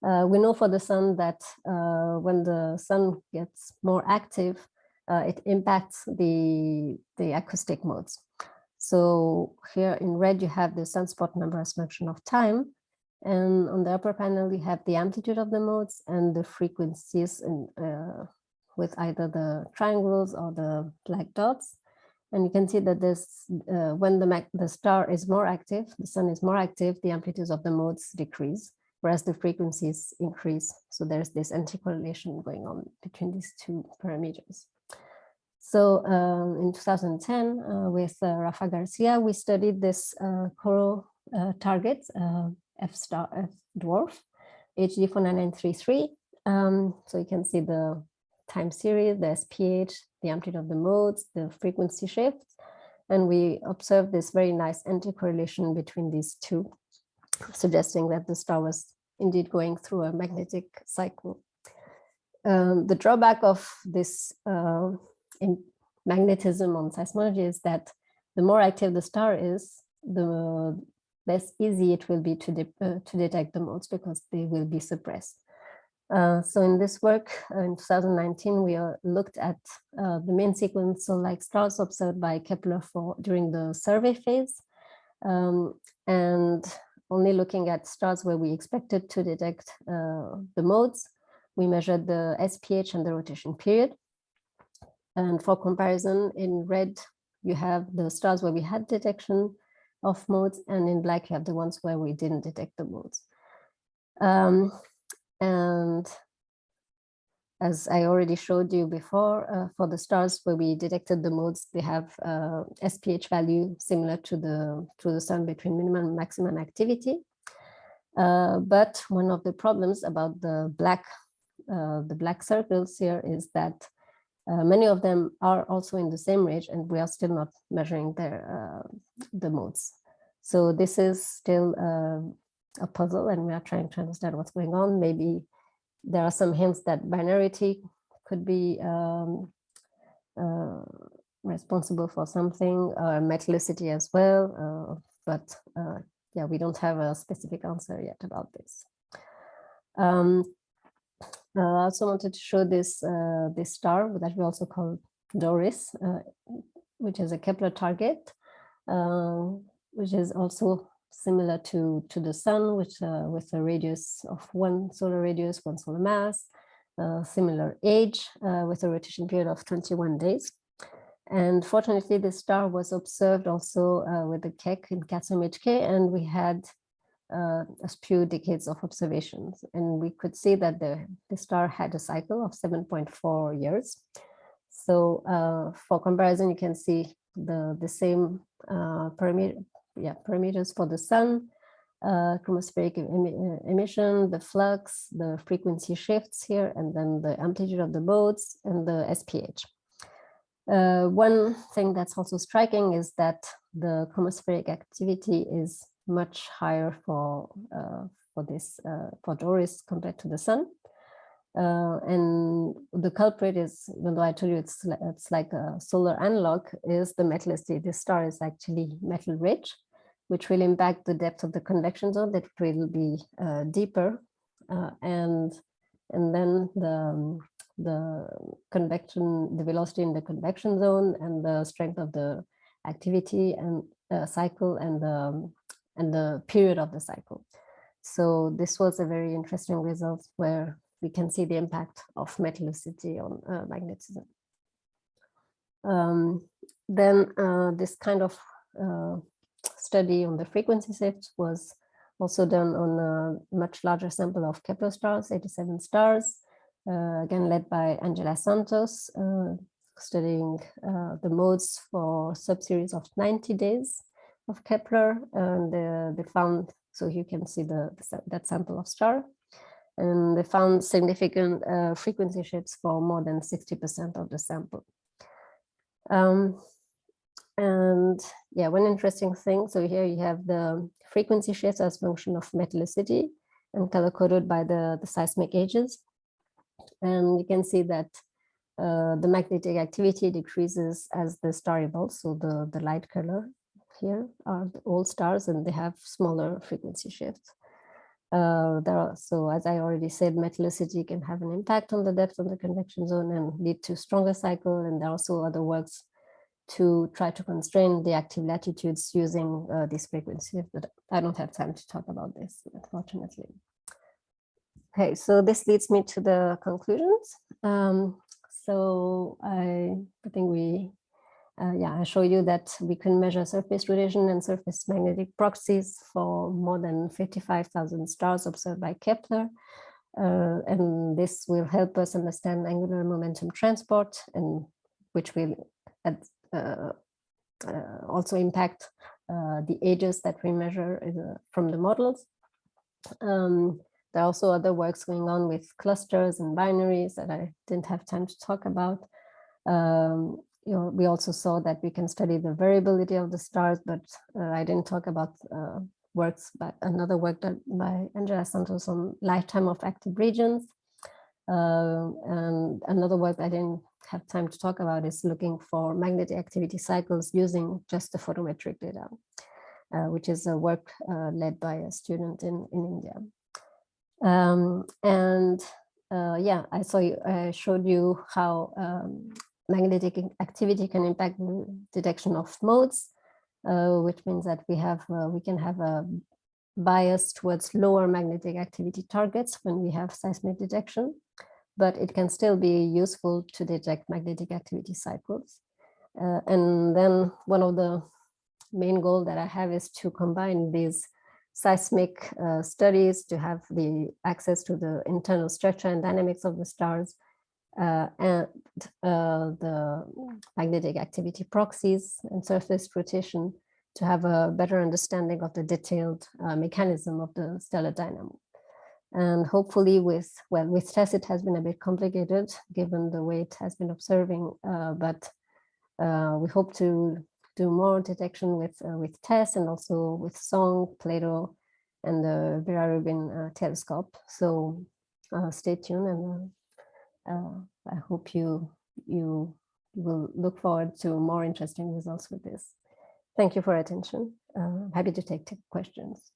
We know for the sun that when the sun gets more active, it impacts the acoustic modes. So here in red, you have the sunspot number as function of time. And on the upper panel, you have the amplitude of the modes and the frequencies with either the triangles or the black dots. And you can see that this, when the star is more active, the sun is more active, the amplitudes of the modes decrease, whereas the frequencies increase. So there's this anti-correlation going on between these two parameters. So in 2010, with Rafa Garcia, we studied this coral target, F dwarf, HD 49933. So you can see the time series, the SPH, the amplitude of the modes, the frequency shifts. And we observed this very nice anti-correlation between these two, suggesting that the star was indeed going through a magnetic cycle. The drawback of this in magnetism on seismology is that the more active the star is, the less easy it will be to detect the modes, because they will be suppressed. So in this work in 2019, we looked at the main sequential-like stars observed by Kepler during the survey phase, and only looking at stars where we expected to detect the modes. We measured the SPH and the rotation period. And for comparison, in red, you have the stars where we had detection of modes, and in black, you have the ones where we didn't detect the modes. And as I already showed you before, for the stars where we detected the modes, they have SPH value similar to the sun between minimum and maximum activity. But one of the problems about the black circles here is that many of them are also in the same range, and we are still not measuring the modes. So this is still a puzzle, and we are trying to understand what's going on. Maybe there are some hints that binarity could be responsible for something, metallicity as well. But yeah, we don't have a specific answer yet about this. I also wanted to show this this star that we also call Doris, which is a Kepler target, which is also similar to the Sun, which with a radius of 1 solar radius, 1 solar mass, similar age, with a rotation period of 21 days. And fortunately, this star was observed also with the Keck in K, and we had a few decades of observations, and we could see that the star had a cycle of 7.4 years. So for comparison, you can see the same parameters for the Sun, chromospheric emission, the flux, the frequency shifts here, and then the amplitude of the modes and the SPH. One thing that's also striking is that the chromospheric activity is much higher for Doris compared to the Sun, and the culprit is, even though I told you it's like a solar analog, is the metallicity. This star is actually metal rich, which will impact the depth of the convection zone. That will be deeper, and then the convection, the velocity in the convection zone, and the strength of the activity and cycle, and the period of the cycle. So this was a very interesting result where we can see the impact of metallicity on magnetism. Then this kind of study on the frequency shift was also done on a much larger sample of Kepler stars, 87 stars, again led by Angela Santos, studying the modes for subseries of 90 days of Kepler, and they found, so you can see that sample of star, and they found significant frequency shifts for more than 60% of the sample. And yeah, one interesting thing, so here you have the frequency shifts as function of metallicity and color-coded by the seismic ages. And you can see that the magnetic activity decreases as the star evolves. So the light color here are the old stars, and they have smaller frequency shifts. So as I already said, metallicity can have an impact on the depth of the convection zone and lead to stronger cycle. And there are also other works to try to constrain the active latitudes using this frequency, but I don't have time to talk about this, unfortunately. Okay, so this leads me to the conclusions. So I think I show you that we can measure surface rotation and surface magnetic proxies for more than 55,000 stars observed by Kepler. And this will help us understand angular momentum transport, and which will also impact the ages that we measure from the models. There are also other works going on with clusters and binaries that I didn't have time to talk about. We also saw that we can study the variability of the stars, but I didn't talk about another work by Angela Santos on lifetime of active regions. And another work I didn't have time to talk about is looking for magnetic activity cycles using just the photometric data, which is a work led by a student in India. I showed you how magnetic activity can impact the detection of modes, which means that we can have a bias towards lower magnetic activity targets when we have seismic detection, but it can still be useful to detect magnetic activity cycles. And then one of the main goals that I have is to combine these seismic studies to have the access to the internal structure and dynamics of the stars, and the magnetic activity proxies and surface rotation to have a better understanding of the detailed mechanism of the stellar dynamo. And hopefully with TESS it has been a bit complicated given the way it has been observing, but we hope to do more detection with TESS and also with SONG, Plato, and the Vera Rubin telescope. So stay tuned, and I hope you will look forward to more interesting results with this. Thank you for your attention. Happy to take questions.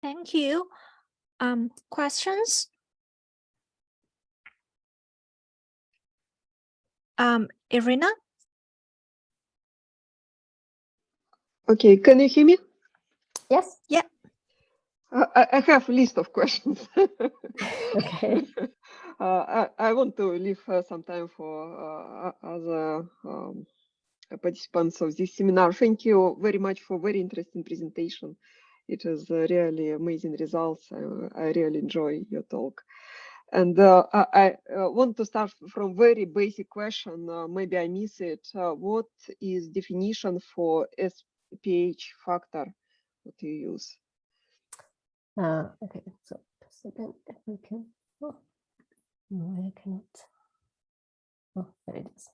Thank you. Questions? Irina? Okay, can you hear me? Yes. Yeah. I have a list of questions. Okay. I want to leave some time for other participants of this seminar. Thank you very much for very interesting presentation. It is really amazing results. I really enjoy your talk. And I want to start from very basic question. Maybe I miss it. What is definition for SPH factor? What do you use? Okay, so just a second, if we can. Oh, no, I cannot. Oh, there it is.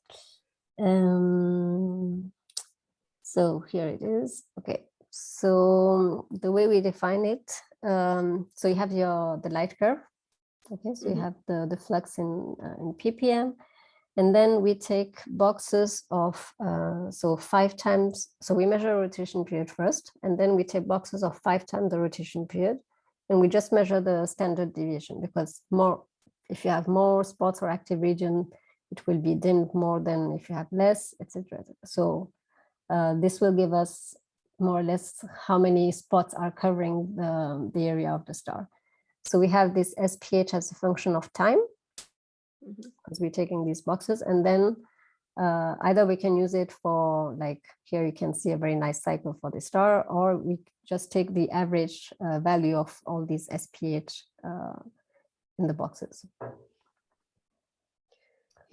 So here it is. Okay, so the way we define it, so you have the light curve. Okay, so you have the flux in ppm, and then we take boxes of so 5 times. So we measure rotation period first, and then we take boxes of 5 times the rotation period, and we just measure the standard deviation, because if you have more spots or active region, it will be dimmed more than if you have less, etc. So this will give us more or less how many spots are covering the area of the star. So we have this SPH as a function of time, because we're taking these boxes, and then either we can use it for, like here you can see a very nice cycle for the star, or we just take the average value of all these SPH in the boxes.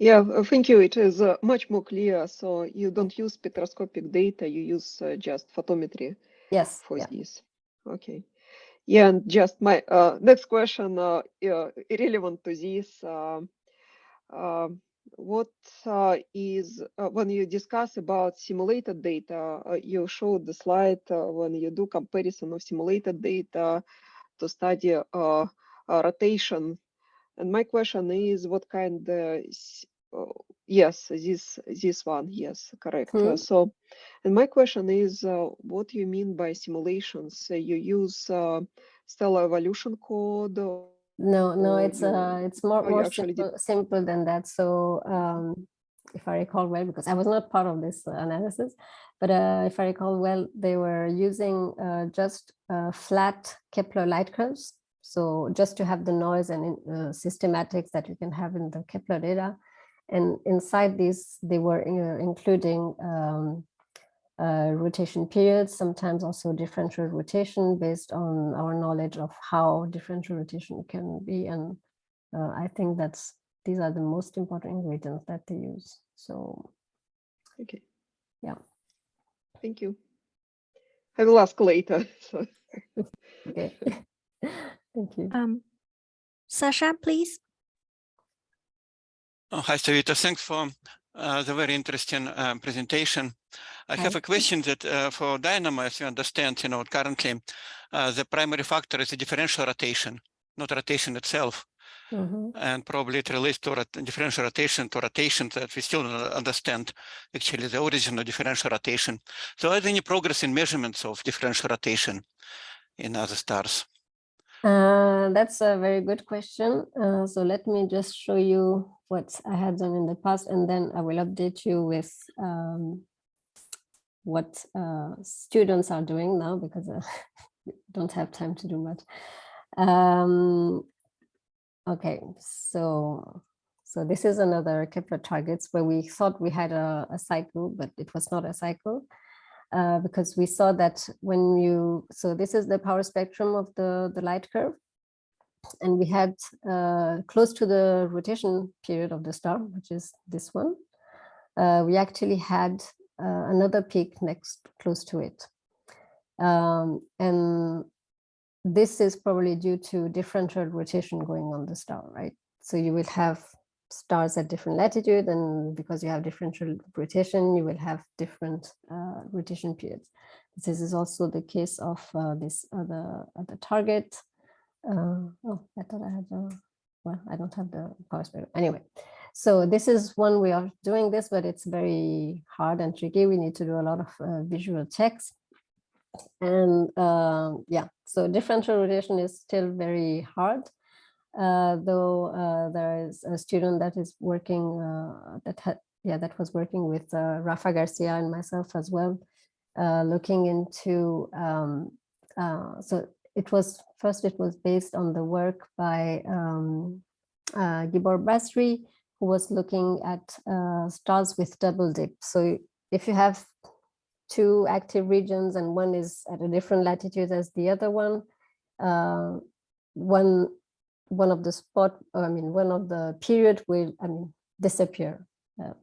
Yeah, thank you. It is much more clear. So you don't use spectroscopic data, you use just photometry. Yes. For this. Okay. Yeah, and just my next question irrelevant to this. What is when you discuss about simulated data, you showed the slide when you do comparison of simulated data to study rotation. And my question is, what kind? Yes, this one. Yes, correct. So, and my question is, what do you mean by simulations? You use stellar evolution code? No, it's more simple than that. So if I recall well, because I was not part of this analysis, but if I recall well, they were using just flat Kepler light curves. So just to have the noise and systematics that you can have in the Kepler data. And inside these, they were including rotation periods, sometimes also differential rotation based on our knowledge of how differential rotation can be. And I think these are the most important ingredients that they use. So, okay. Yeah. Thank you. I will ask later. So. Okay. Thank you. Sasha, please. Oh, hi, Savita. Thanks for the very interesting presentation. I have a question that for dynamo, as you understand, currently the primary factor is the differential rotation, not rotation itself. And probably it relates to differential rotation to rotation that we still don't understand actually the origin of differential rotation. So are there any progress in measurements of differential rotation in other stars? That's a very good question. So let me just show you what I had done in the past, and then I will update you with what students are doing now, because I don't have time to do much. Okay, so this is another Kepler targets where we thought we had a cycle, but it was not a cycle. Because we saw that when so this is the power spectrum of the light curve, and we had close to the rotation period of the star, which is this one, we actually had another peak close to it. And this is probably due to differential rotation going on the star, right? So you will have stars at different latitude, and because you have differential rotation, you will have different rotation periods. This is also the case of this other target. Oh, I thought I had well, I don't have the power spectrum. Anyway, so this is one way of doing this, but it's very hard and tricky. We need to do a lot of visual checks. And yeah, so differential rotation is still very hard, though there is a student that is working that was working with Rafa Garcia and myself as well, looking into so it was based on the work by Gibor Basri, who was looking at stars with double dip. So if you have two active regions and one is at a different latitude as the other one, one of the period will disappear.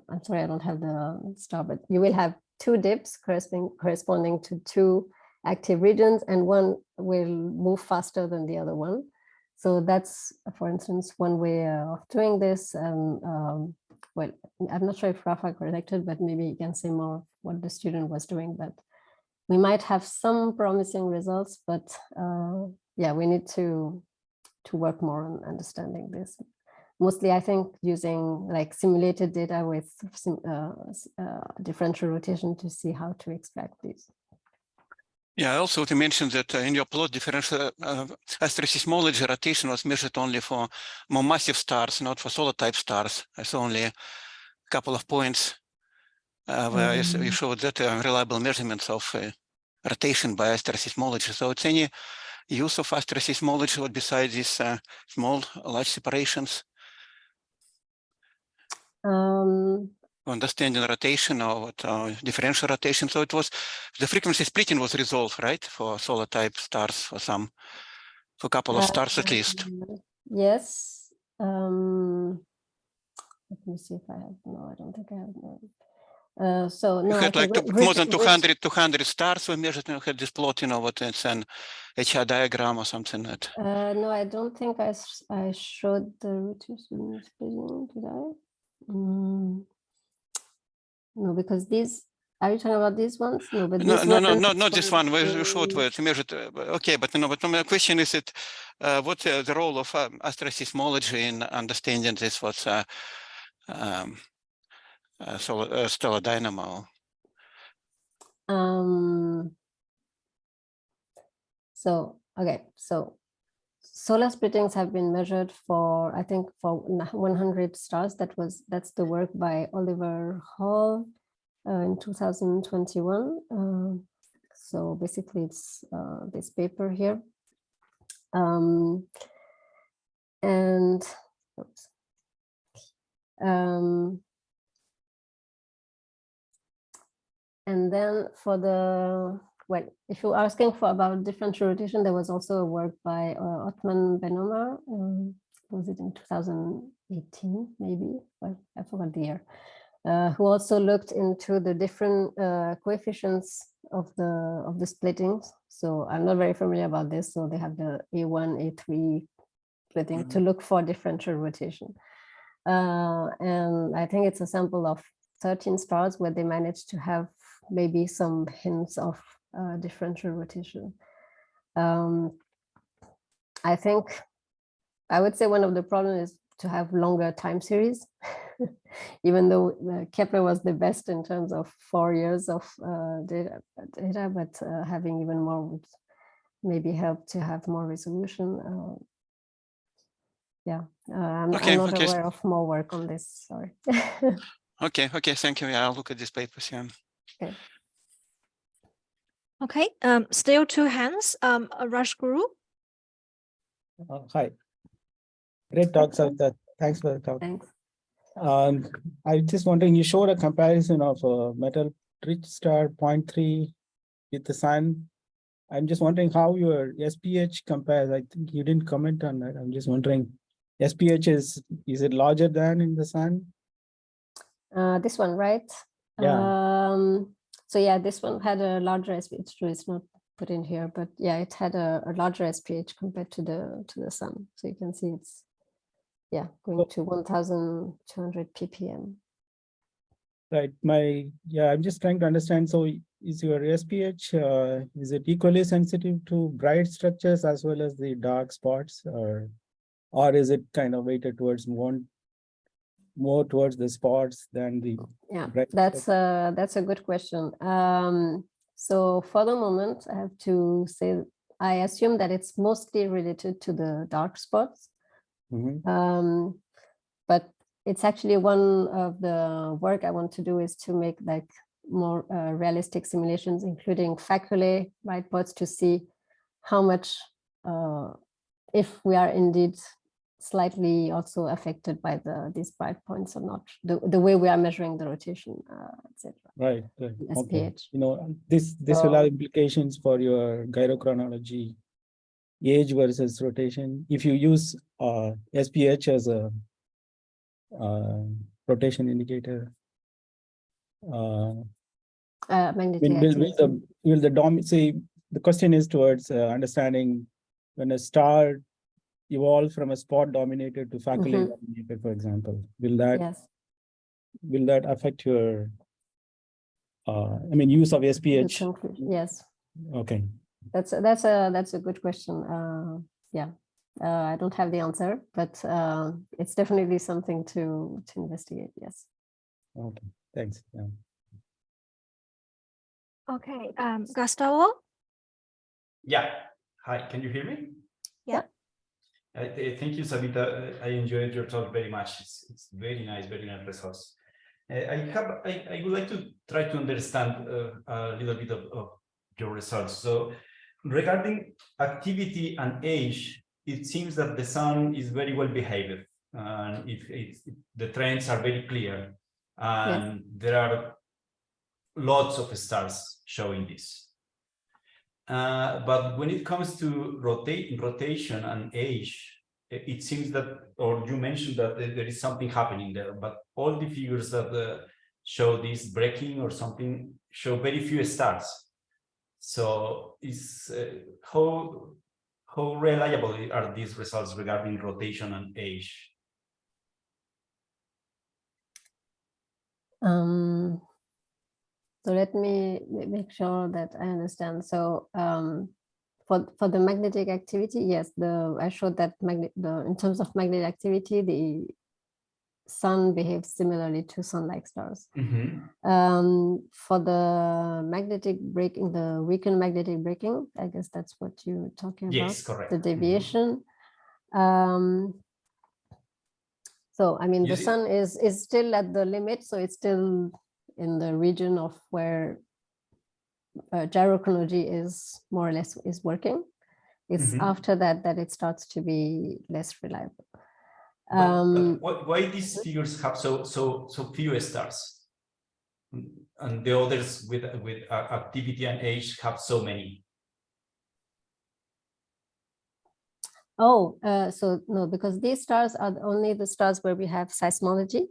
I'm sorry, I don't have the star, but you will have two dips corresponding to two active regions, and one will move faster than the other one. So that's, for instance, one way of doing this. And well, I'm not sure if Rafa corrected, but maybe you can say more what the student was doing. But we might have some promising results, but yeah, we need to work more on understanding this. Mostly, I think, using like simulated data with differential rotation to see how to extract these. Yeah, I also want to mention that in your plot, differential astroseismology rotation was measured only for more massive stars, not for solar type stars. It's only a couple of points where you showed that reliable measurements of rotation by astroseismology. So it's any use of astroseismology besides these small, large separations? Understanding rotation or differential rotation. So it was the frequency splitting was resolved, right, for solar type stars, for a couple of stars at least. Yes. Let me see if I have. No, I don't think I have. No. So no, you had like more than 200 stars we measured. You had this plot, what it's an HR diagram or something that. No, I don't think I showed the rotation splitting. Did I? No, because these, are you talking about these ones? No, but no, not this one. We showed where it's measured. Okay, but but my question is that what's the role of astroseismology in understanding this? What's stellar dynamo? So okay, so solar splittings have been measured for, I think, for 100 stars. That's the work by Oliver Hall in 2021. So basically, it's this paper here, and oops. And then for the, well, if you're asking for about differential rotation, there was also a work by Othman Ben-Omar. Was it in 2018, maybe? Well, I forgot the year. Who also looked into the different coefficients of the splittings. So I'm not very familiar about this. So they have the A1, A3 splitting to look for differential rotation. And I think it's a sample of 13 stars where they managed to have maybe some hints of differential rotation. I think I would say one of the problems is to have longer time series, even though Kepler was the best in terms of 4 years of data, but having even more would maybe help to have more resolution. Yeah, I'm not aware of more work on this, sorry. Okay, thank you. Yeah, I'll look at these papers, yeah. Okay. Okay, still two hands, Raj Guru. Hi. Great talk, Savita. Thanks for the talk. Thanks. I just wondering, you showed a comparison of a metal-rich star 0.3 with the sun. I'm just wondering how your SPH compares. I think you didn't comment on that. I'm just wondering, SPH is it larger than in the sun? This one, right? Yeah. So yeah, this one had a larger SPH. True, it's not put in here, but yeah, it had a larger SPH compared to the sun. So you can see it's going to 1,200 ppm. Right. I'm just trying to understand. So is your SPH is it equally sensitive to bright structures as well as the dark spots, or is it kind of weighted towards more towards the spots than the bright? That's a good question. So for the moment, I have to say, I assume that it's mostly related to the dark spots. But it's actually one of the work I want to do is to make like more realistic simulations, including faculae bright spots, to see how much, if we are indeed slightly also affected by these bright points or not, the way we are measuring the rotation, etc. Right. SPH. Okay. You know, this will have implications for your gyrochronology, age versus rotation. If you use SPH as a rotation indicator, magnetic will the say the question is towards understanding when a star evolved from a spot dominated to faculae dominated, for example. Will that affect your use of SPH? Yes. Okay. That's a good question. Yeah. I don't have the answer, but it's definitely something to investigate. Yes. Okay. Thanks. Yeah. Okay. Gustavo. Yeah. Hi. Can you hear me? Yeah. Thank you, Savita. I enjoyed your talk very much. It's very nice results. I would like to try to understand a little bit of your results. So regarding activity and age, it seems that the sun is very well behaved. The trends are very clear, and there are lots of stars showing this. But when it comes to rotation and age, it seems that, or you mentioned that there is something happening there, but all the figures that show this breaking or something show very few stars. So how reliable are these results regarding rotation and age? So let me make sure that I understand. So for the magnetic activity, yes, I showed that in terms of magnetic activity, the sun behaves similarly to sun-like stars. For the magnetic braking, the weakened magnetic braking, I guess that's what you're talking about. Yes, correct. The deviation. So I mean, the sun is still at the limit, so it's still in the region of where gyrochronology is more or less is working. It's after that it starts to be less reliable. But why these figures have so few stars, and the others with activity and age have so many? So no, because these stars are only the stars where we have seismology.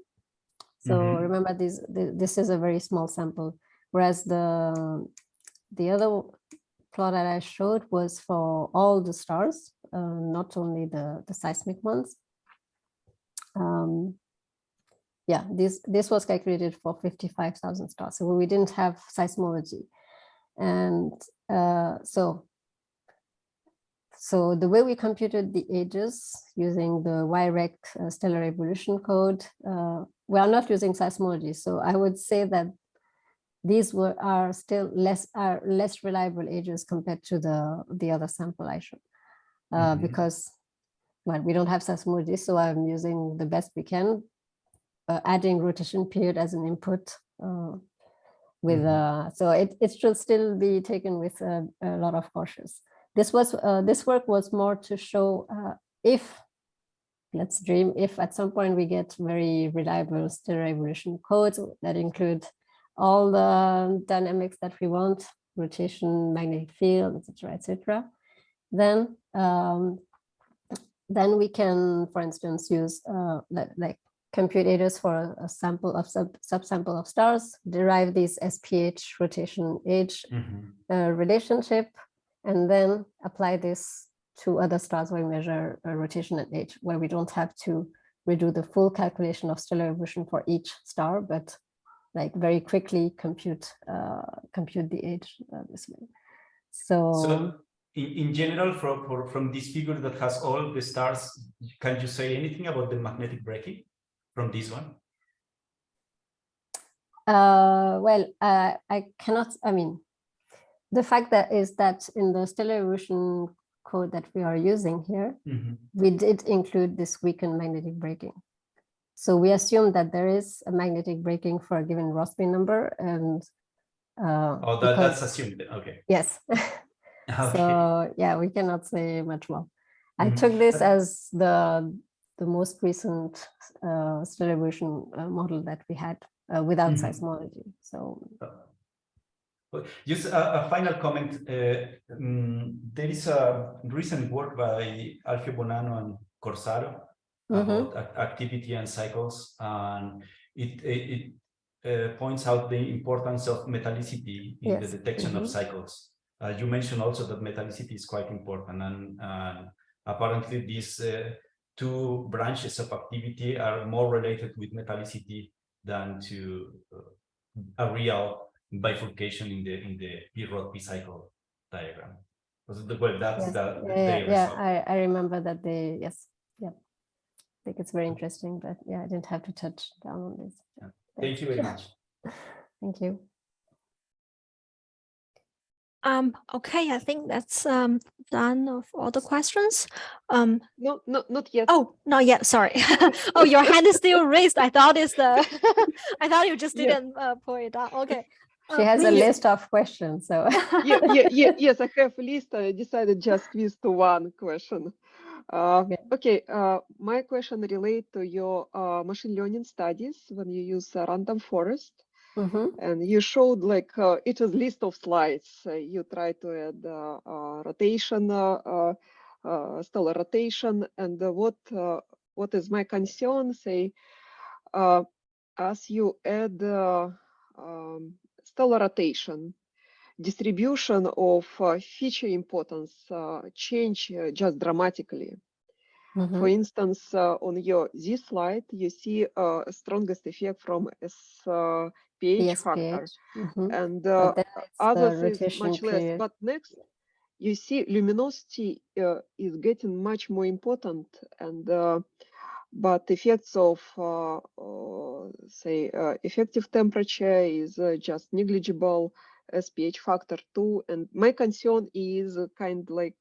So remember, this is a very small sample, whereas the other plot that I showed was for all the stars, not only the seismic ones. Yeah, this was calculated for 55,000 stars, so we didn't have seismology, and so the way we computed the ages using the YREC stellar evolution code, we are not using seismology. So I would say that these are still less reliable ages compared to the other sample I showed, because we don't have seismology. So I'm using the best we can, adding rotation period as an input. So it should still be taken with a lot of caution. This work was more to show if at some point we get very reliable stellar evolution codes that include all the dynamics that we want, rotation, magnetic field, etc., then we can, for instance, use like compute ages for a sample of subsample of stars, derive this SPH rotation age relationship, and then apply this to other stars where we measure rotation and age, where we don't have to redo the full calculation of stellar evolution for each star, but like very quickly compute the age this way. So in general, from this figure that has all the stars, can you say anything about the magnetic braking from this one? Well, I cannot. I mean, the fact that is that in the stellar evolution code that we are using here, we did include this weakened magnetic braking. So we assume that there is a magnetic braking for a given Rossby number, and that's assumed. Okay. Yes. Okay. So yeah, we cannot say much more. I took this as the most recent stellar evolution model that we had without seismology. So just a final comment. There is a recent work by Alfio Bonanno and Corsaro about activity and cycles, and it points out the importance of metallicity in the detection of cycles. You mentioned also that metallicity is quite important, and apparently these two branches of activity are more related with metallicity than to a real bifurcation in the P-rod P-cycle diagram. Well, that's I remember that they I think it's very interesting, but yeah, I didn't have to touch down on this. Yeah. Thank you very much. Thank you. Okay, I think that's done of all the questions. No, not yet. Oh, not yet. Sorry. Oh, your hand is still raised. I thought it's the. I thought you just didn't pull it down. Okay. She has a list of questions, so. Yes, I have a list. I decided just quiz to one question. Okay, my question relate to your machine learning studies when you use random forest. And you showed like it was list of slides. You try to add rotation, stellar rotation, and what is my concern? Say, as you add stellar rotation, distribution of feature importance change just dramatically. For instance, on your Z slide, you see strongest effect from pH factor, and others is much less. But next, you see luminosity is getting much more important, and but effects of say effective temperature is just negligible as pH factor 2. And my concern is kind of like,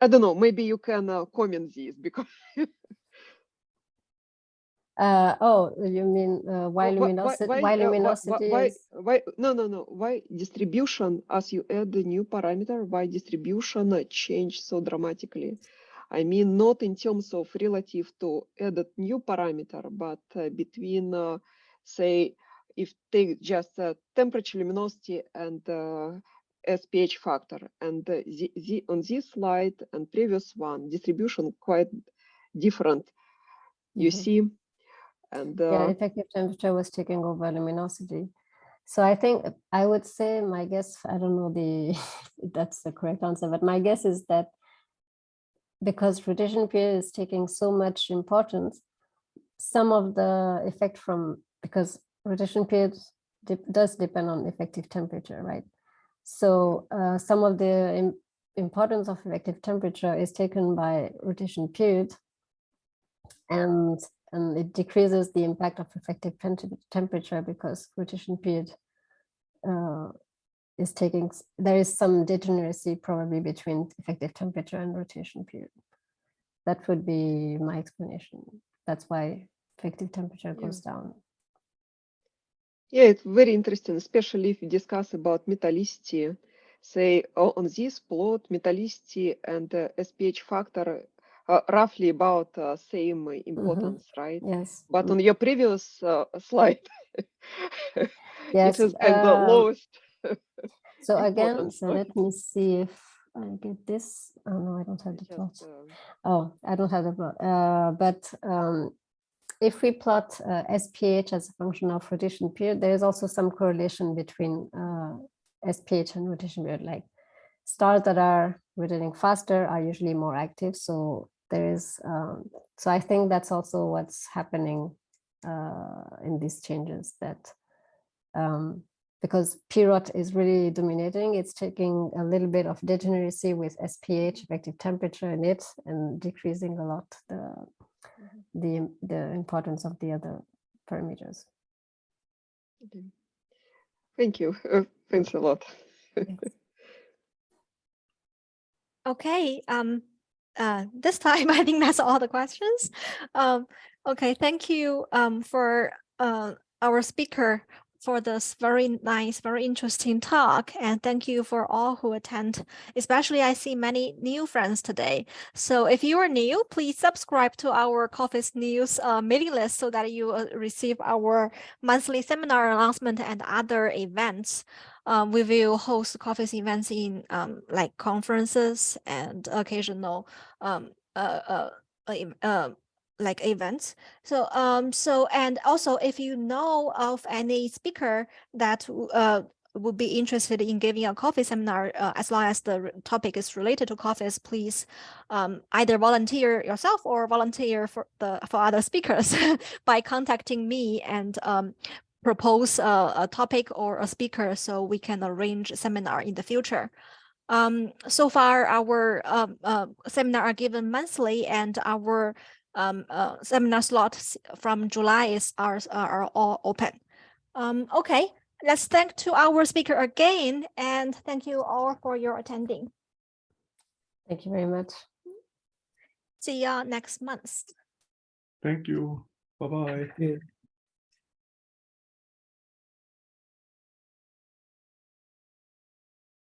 I don't know, maybe you can comment this because. Oh, you mean why luminosity? Why luminosity is? No. Why distribution, as you add the new parameter, why distribution change so dramatically? I mean, not in terms of relative to added new parameter, but between, say, if take just temperature, luminosity, and pH factor, and on this slide and previous one, distribution quite different. You see. And yeah, effective temperature was taking over luminosity. So I think I would say my guess, I don't know if that's the correct answer, but my guess is that because rotation period is taking so much importance, some of the effect because rotation period does depend on effective temperature, right? So some of the importance of effective temperature is taken by rotation period, and it decreases the impact of effective temperature because rotation period is taking, there is some degeneracy probably between effective temperature and rotation period. That would be my explanation. That's why effective temperature goes down. Yeah, it's very interesting, especially if you discuss about metallicity. Say on this plot, metallicity and SPH factor roughly about same importance, right? Yes. But on your previous slide, yes, it is kind of lowest. So again, so let me see if I get this. Oh no, I don't have the plot. Oh, I don't have the plot. But if we plot SPH as a function of rotation period, there is also some correlation between SPH and rotation period. Like stars that are rotating faster are usually more active. So there is, so I think that's also what's happening in these changes, that because P-rot is really dominating, it's taking a little bit of degeneracy with SPH, effective temperature in it, and decreasing a lot the importance of the other parameters. Okay. Thank you. Thanks a lot. Okay. This time I think that's all the questions. Okay. Thank you for our speaker for this very nice, very interesting talk. And thank you for all who attend. Especially I see many new friends today. So if you are new, please subscribe to our COFFIES News mailing list so that you receive our monthly seminar announcement and other events. We will host COFFIES events in like conferences and occasional like events. So and also if you know of any speaker that would be interested in giving a COFFIES seminar, as long as the topic is related to COFFIES, please either volunteer yourself or volunteer for other speakers by contacting me and propose a topic or a speaker so we can arrange a seminar in the future. So far, our seminar are given monthly, and our seminar slots from July are all open. Okay, let's thank to our speaker again, and thank you all for your attending. Thank you very much. See you next month. Thank you. Bye-bye. Yeah.